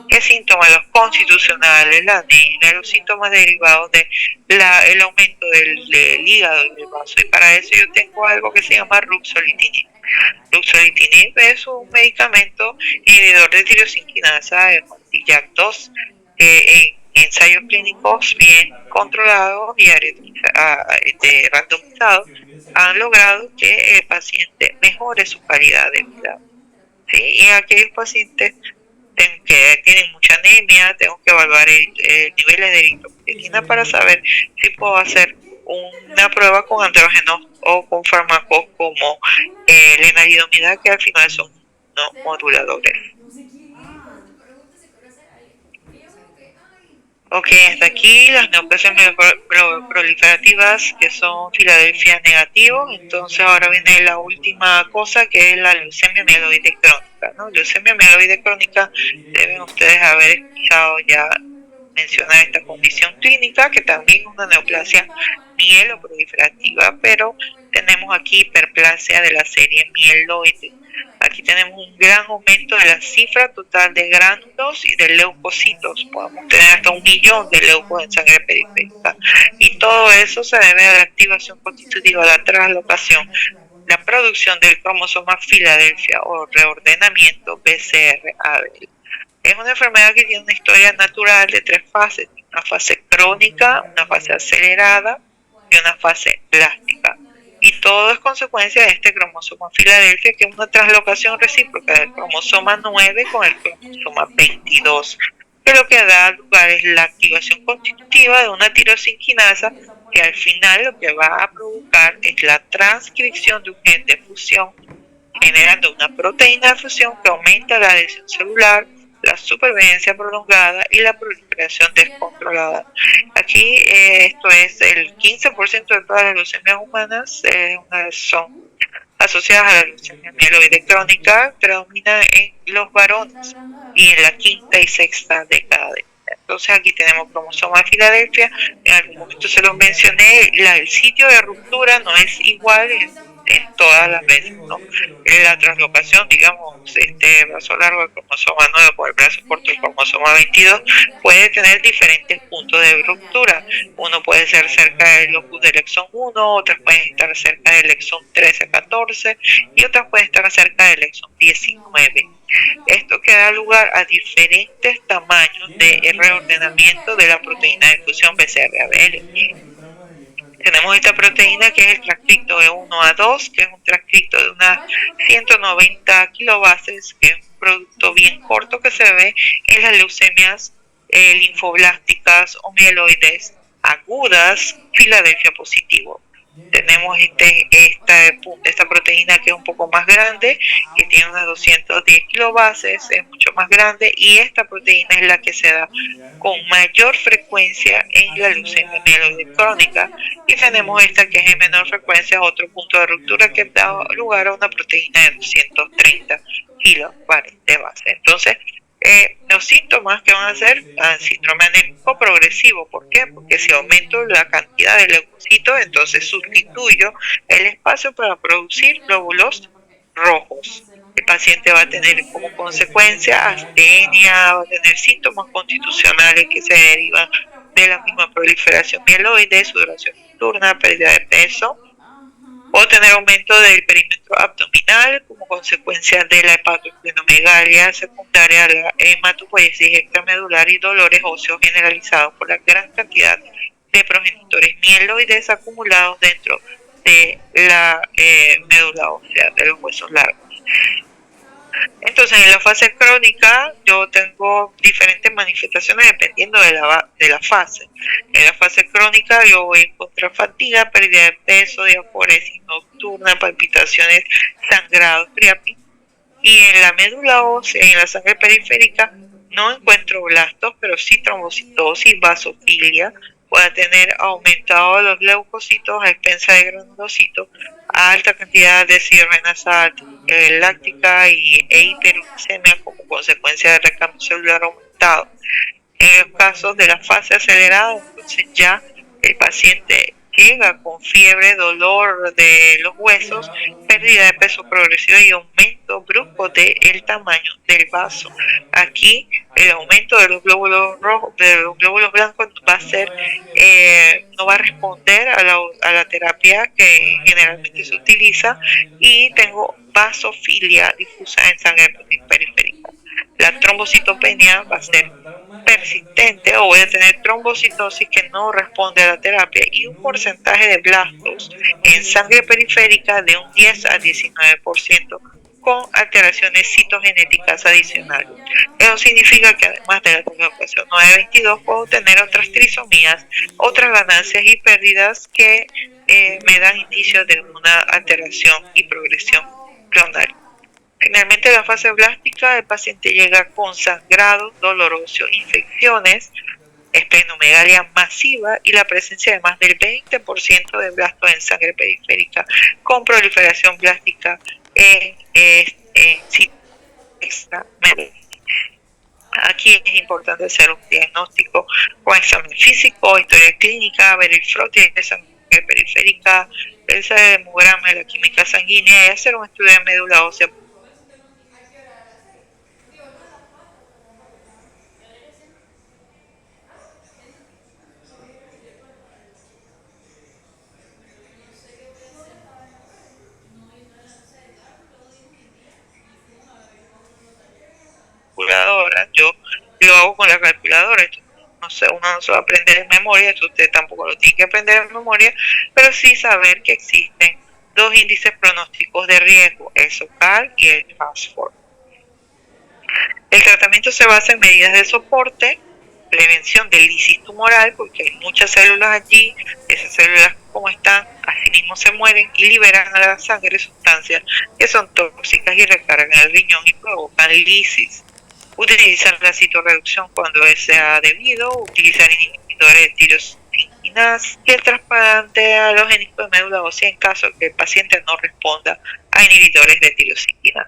¿Qué síntomas? Los constitucionales, la anemia, los síntomas derivados del aumento del hígado y del vaso. Y para eso yo tengo algo que se llama ruxolitinib. Ruxolitinib es un medicamento inhibidor de tirosinquinasa de JAK2 en ensayos clínicos bien controlados y randomizados han logrado que el paciente mejore su calidad de vida. ¿Sí? Y en aquellos pacientes que tienen mucha anemia, tengo que evaluar el nivel de eritropoyetina para saber si puedo hacer una prueba con andrógenos o con fármacos como lenalidomida, que al final son no moduladores. Ok, hasta aquí las neoplasias proliferativas que son Filadelfia negativos. Entonces ahora viene la última cosa, que es la leucemia mieloide crónica, ¿no? Leucemia mieloide crónica, deben ustedes haber escuchado ya mencionar esta condición clínica, que también es una neoplasia mieloproliferativa, pero tenemos aquí hiperplasia de la serie mieloide. Aquí tenemos un gran aumento de la cifra total de gránulos y de leucocitos. Podemos tener hasta 1 millón de leucos en sangre periférica. Y todo eso se debe a la activación constitutiva, la translocación, la producción del cromosoma Filadelfia o reordenamiento BCR-ABL. Es una enfermedad que tiene una historia natural de 3 fases. Una fase crónica, una fase acelerada y una fase plástica. Y todo es consecuencia de este cromosoma Filadelfia, que es una translocación recíproca del cromosoma 9 con el cromosoma 22, que lo que da lugar es la activación constitutiva de una tirosinquinasa, que al final lo que va a provocar es la transcripción de un gen de fusión, generando una proteína de fusión que aumenta la adhesión celular, la supervivencia prolongada y la proliferación descontrolada. Aquí esto es el 15% de todas las leucemias humanas son asociadas a la leucemia mieloide crónica, predomina en los varones y en la quinta y sexta década de vida. Entonces aquí tenemos cromosoma de Filadelfia, en algún momento se lo mencioné, el sitio de ruptura no es igual en todas las veces, ¿no? La translocación, digamos, este brazo largo del cromosoma 9 por el brazo corto del cromosoma 22 puede tener diferentes puntos de ruptura. Uno puede ser cerca del locus del exón 1, otras pueden estar cerca del exón 13-14 y otras pueden estar cerca del exón 19. Esto que da lugar a diferentes tamaños de reordenamiento de la proteína de fusión BCR-ABL. Tenemos esta proteína que es el transcripto de 1 a 2, que es un transcripto de unas 190 kilobases, que es un producto bien corto que se ve en las leucemias linfoblásticas o mieloides agudas, Filadelfia positivo. Tenemos esta proteína que es un poco más grande, que tiene unas 210 kilobases, es mucho más grande, y esta proteína es la que se da con mayor frecuencia en la leucemia mieloide crónica, y tenemos esta que es en menor frecuencia, otro punto de ruptura que da lugar a una proteína de 230 kilobases de base. Entonces, Los síntomas que van a ser síndrome anémico progresivo. ¿Por qué? Porque si aumento la cantidad de leucocitos, entonces sustituyo el espacio para producir glóbulos rojos. El paciente va a tener como consecuencia astenia, va a tener síntomas constitucionales que se derivan de la misma proliferación mieloide, sudoración nocturna, pérdida de peso, o tener aumento del perímetro abdominal como consecuencia de la hepatosplenomegalia secundaria a la hematopoiesis extramedular y dolores óseos generalizados por la gran cantidad de progenitores mieloides acumulados dentro de la médula ósea, de los huesos largos. Entonces, en la fase crónica yo tengo diferentes manifestaciones dependiendo de la fase. En la fase crónica yo voy a encontrar fatiga, pérdida de peso, diaforesis nocturna, palpitaciones, sangrados, priapismo. Y en la médula ósea, en la sangre periférica, no encuentro blastos, pero sí trombocitosis, vasofilia. Voy a tener aumentado los leucocitos a expensa de granulocitos, alta cantidad de cirenasa láctica e hiperuricemia como consecuencia del recambio celular aumentado. En los casos de la fase acelerada, entonces ya el paciente llega con fiebre, dolor de los huesos, pérdida de peso progresiva y aumento brusco del tamaño del vaso. Aquí el aumento de los glóbulos rojos, de los glóbulos blancos va a ser, no va a responder a la terapia que generalmente se utiliza, y tengo vasofilia difusa en sangre periférica. La trombocitopenia va a ser persistente, o voy a tener trombocitosis que no responde a la terapia, y un porcentaje de blastos en sangre periférica de un 10 a 19% con alteraciones citogenéticas adicionales. Eso significa que además de la translocación 922 puedo tener otras trisomías, otras ganancias y pérdidas que me dan indicios de una alteración y progresión clonal. Finalmente, en la fase blástica, el paciente llega con sangrado, dolor óseo, infecciones, esplenomegalia masiva y la presencia de más del 20% de blastos en sangre periférica, con proliferación blástica en extramedular. Aquí es importante hacer un diagnóstico con examen físico, historia clínica, ver el frotis de sangre periférica, el hemograma de la química sanguínea y hacer un estudio de médula ósea. Yo lo hago con la calculadora. No sé, uno no se va a aprender en memoria, esto usted tampoco lo tiene que aprender en memoria, pero sí saber que existen dos índices pronósticos de riesgo, el SOCAL y el FASFOR. El tratamiento se basa en medidas de soporte, prevención del lisis tumoral, porque hay muchas células allí, esas células como están, así mismo se mueren y liberan a la sangre sustancias que son tóxicas y recargan el riñón y provocan lisis. Utilizar la citorreducción cuando sea debido, utilizar inhibidores de tirosinas y el trasplante halogénico de médula ósea en caso de que el paciente no responda a inhibidores de tirosinas.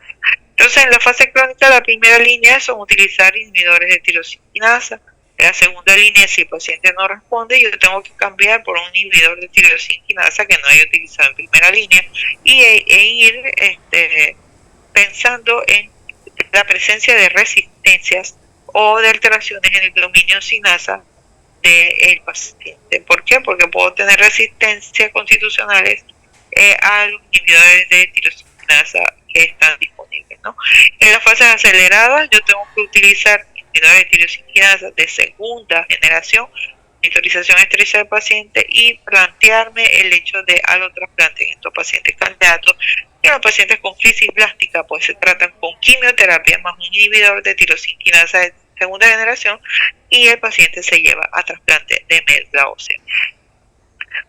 Entonces, en la fase crónica, la primera línea son utilizar inhibidores de tirosinasa. En la segunda línea, si el paciente no responde, yo tengo que cambiar por un inhibidor de tirosinasa que no haya utilizado en primera línea e ir pensando en la presencia de resistencias o de alteraciones en el dominio sinasa del paciente. ¿Por qué? Porque puedo tener resistencias constitucionales a los inhibidores de tirosinasa que están disponibles, ¿no? En las fases aceleradas yo tengo que utilizar inhibidores de tirosinasa de segunda generación, monitorización estrecha del paciente y plantearme el hecho de alotrasplante en estos pacientes candidatos. Y en los pacientes con crisis blástica pues se tratan con quimioterapia más un inhibidor de tirosinquinasa de segunda generación y el paciente se lleva a trasplante de médula ósea.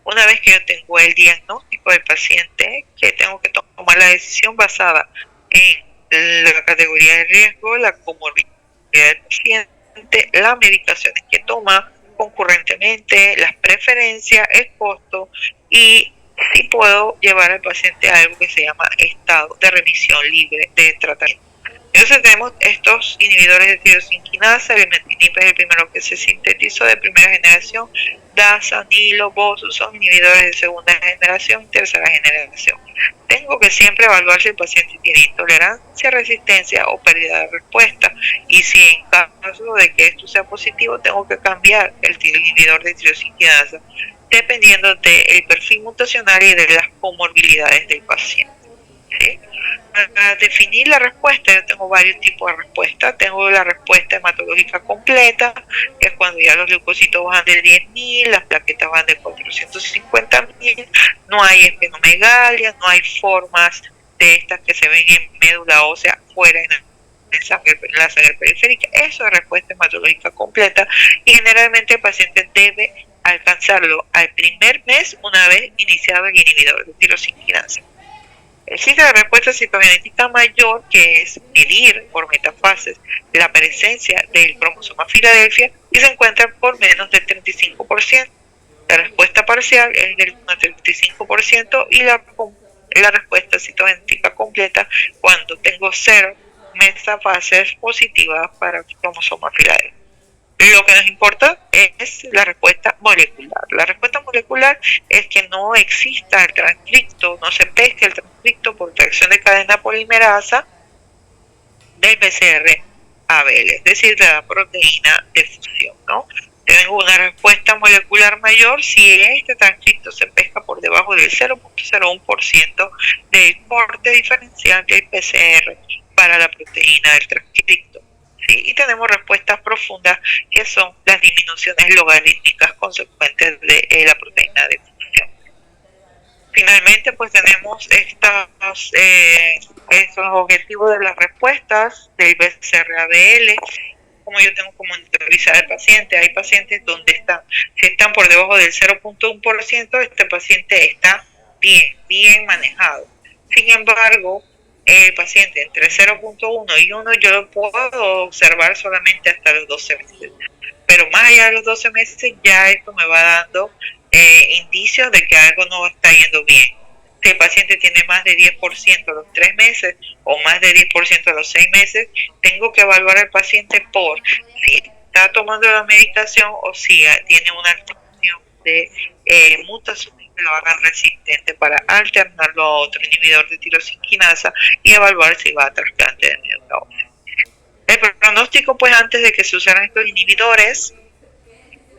Una vez que yo tengo el diagnóstico del paciente, que tengo que tomar la decisión basada en la categoría de riesgo, la comorbilidad del paciente, las medicaciones que toma concurrentemente, las preferencias, el costo y si puedo llevar al paciente a algo que se llama estado de remisión libre de tratamiento. Entonces tenemos estos inhibidores de tirosinquinasa, el imetinib es el primero que se sintetizó de primera generación, DASA, NILO, BOSU son inhibidores de segunda generación y tercera generación. Tengo que siempre evaluar si el paciente tiene intolerancia, resistencia o pérdida de respuesta, y si en caso de que esto sea positivo tengo que cambiar el inhibidor de tirosinquinasa dependiendo del perfil mutacional y de las comorbilidades del paciente. ¿Sí? Para definir la respuesta, yo tengo varios tipos de respuesta. Tengo la respuesta hematológica completa, que es cuando ya los leucocitos bajan de 10.000, las plaquetas van de 450.000, no hay esplenomegalia, no hay formas de estas que se ven en médula ósea fuera en la sangre periférica. Eso es respuesta hematológica completa, y generalmente el paciente debe alcanzarlo al primer mes una vez iniciado el inhibidor de tirosinquinasa. Existe la respuesta citogenética mayor, que es medir por metafases la presencia del cromosoma Filadelfia, y se encuentra por menos del 35%. La respuesta parcial es del 35% y la respuesta citogenética completa cuando tengo 0 metafases positivas para el cromosoma Filadelfia. Lo que nos importa es la respuesta molecular. La respuesta molecular es que no exista el transcripto, no se pesque el transcripto por reacción de cadena polimerasa del BCR-ABL, es decir, de la proteína de fusión, ¿no? Tengo una respuesta molecular mayor si este transcripto se pesca por debajo del 0.01% del corte diferencial del PCR para la proteína del transcripto. ¿Sí? Y tenemos respuestas profundas, que son las disminuciones logarítmicas consecuentes de la proteína de fusión. Finalmente, pues tenemos estos objetivos de las respuestas del BCR-ABL, como yo tengo que monitorizar al paciente. Hay pacientes donde si están por debajo del 0.1%, este paciente está bien manejado. Sin embargo, el paciente entre 0.1 y 1 yo lo puedo observar solamente hasta los 12 meses. Pero más allá de los 12 meses ya esto me va dando indicios de que algo no está yendo bien. Si el paciente tiene más de 10% a los 3 meses o más de 10% a los 6 meses, tengo que evaluar al paciente por si está tomando la medicación o si tiene una alteración de mutación que lo haga resistente, para alternarlo a otro inhibidor de tirosinquinasa y evaluar si va a trasplante de médula ósea. El pronóstico, pues antes de que se usaran estos inhibidores,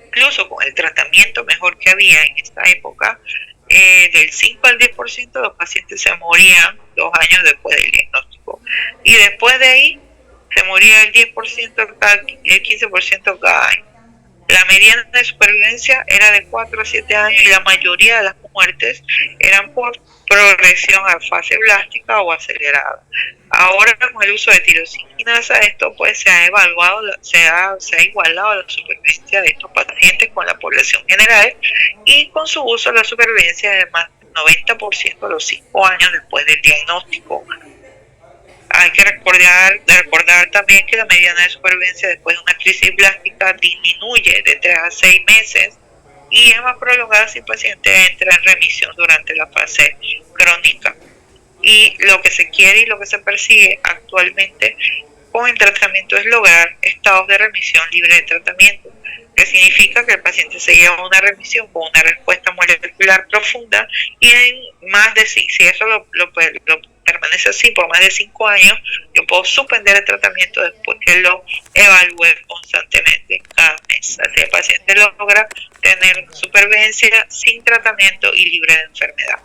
incluso con el tratamiento mejor que había en esta época, del 5 al 10% de los pacientes se morían 2 años después del diagnóstico, y después de ahí se moría el 10%, el 15% cada año. La mediana de supervivencia era de 4 a 7 años y la mayoría de las muertes eran por progresión a fase blástica o acelerada. Ahora, con el uso de tirosinquinasa, esto pues se ha evaluado, se ha igualado la supervivencia de estos pacientes con la población general, y con su uso la supervivencia de más del 90% a los 5 años después del diagnóstico. Hay que recordar también que la mediana de supervivencia después de una crisis blástica disminuye de 3 a 6 meses y es más prolongada si el paciente entra en remisión durante la fase crónica. Y lo que se quiere y lo que se persigue actualmente con el tratamiento es lograr estados de remisión libre de tratamiento, que significa que el paciente se lleva a una remisión con una respuesta molecular profunda, y en más de si eso lo permanece así por más de 5 años, yo puedo suspender el tratamiento después que lo evalúe constantemente cada mes. Así el paciente logra tener supervivencia sin tratamiento y libre de enfermedad.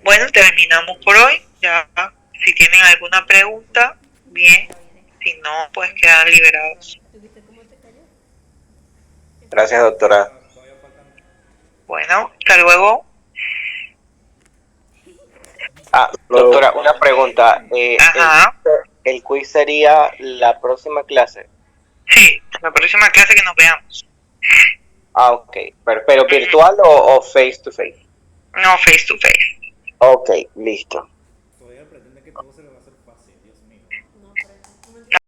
Bueno, terminamos por hoy. Ya, si tienen alguna pregunta, bien. Si no, pues quedan liberados. Gracias, doctora. Bueno, hasta luego. Doctora, una pregunta. ¿El quiz sería la próxima clase? Sí, la próxima clase que nos veamos. Ok. ¿Pero virtual o face to face? No, face to face. Ok, listo.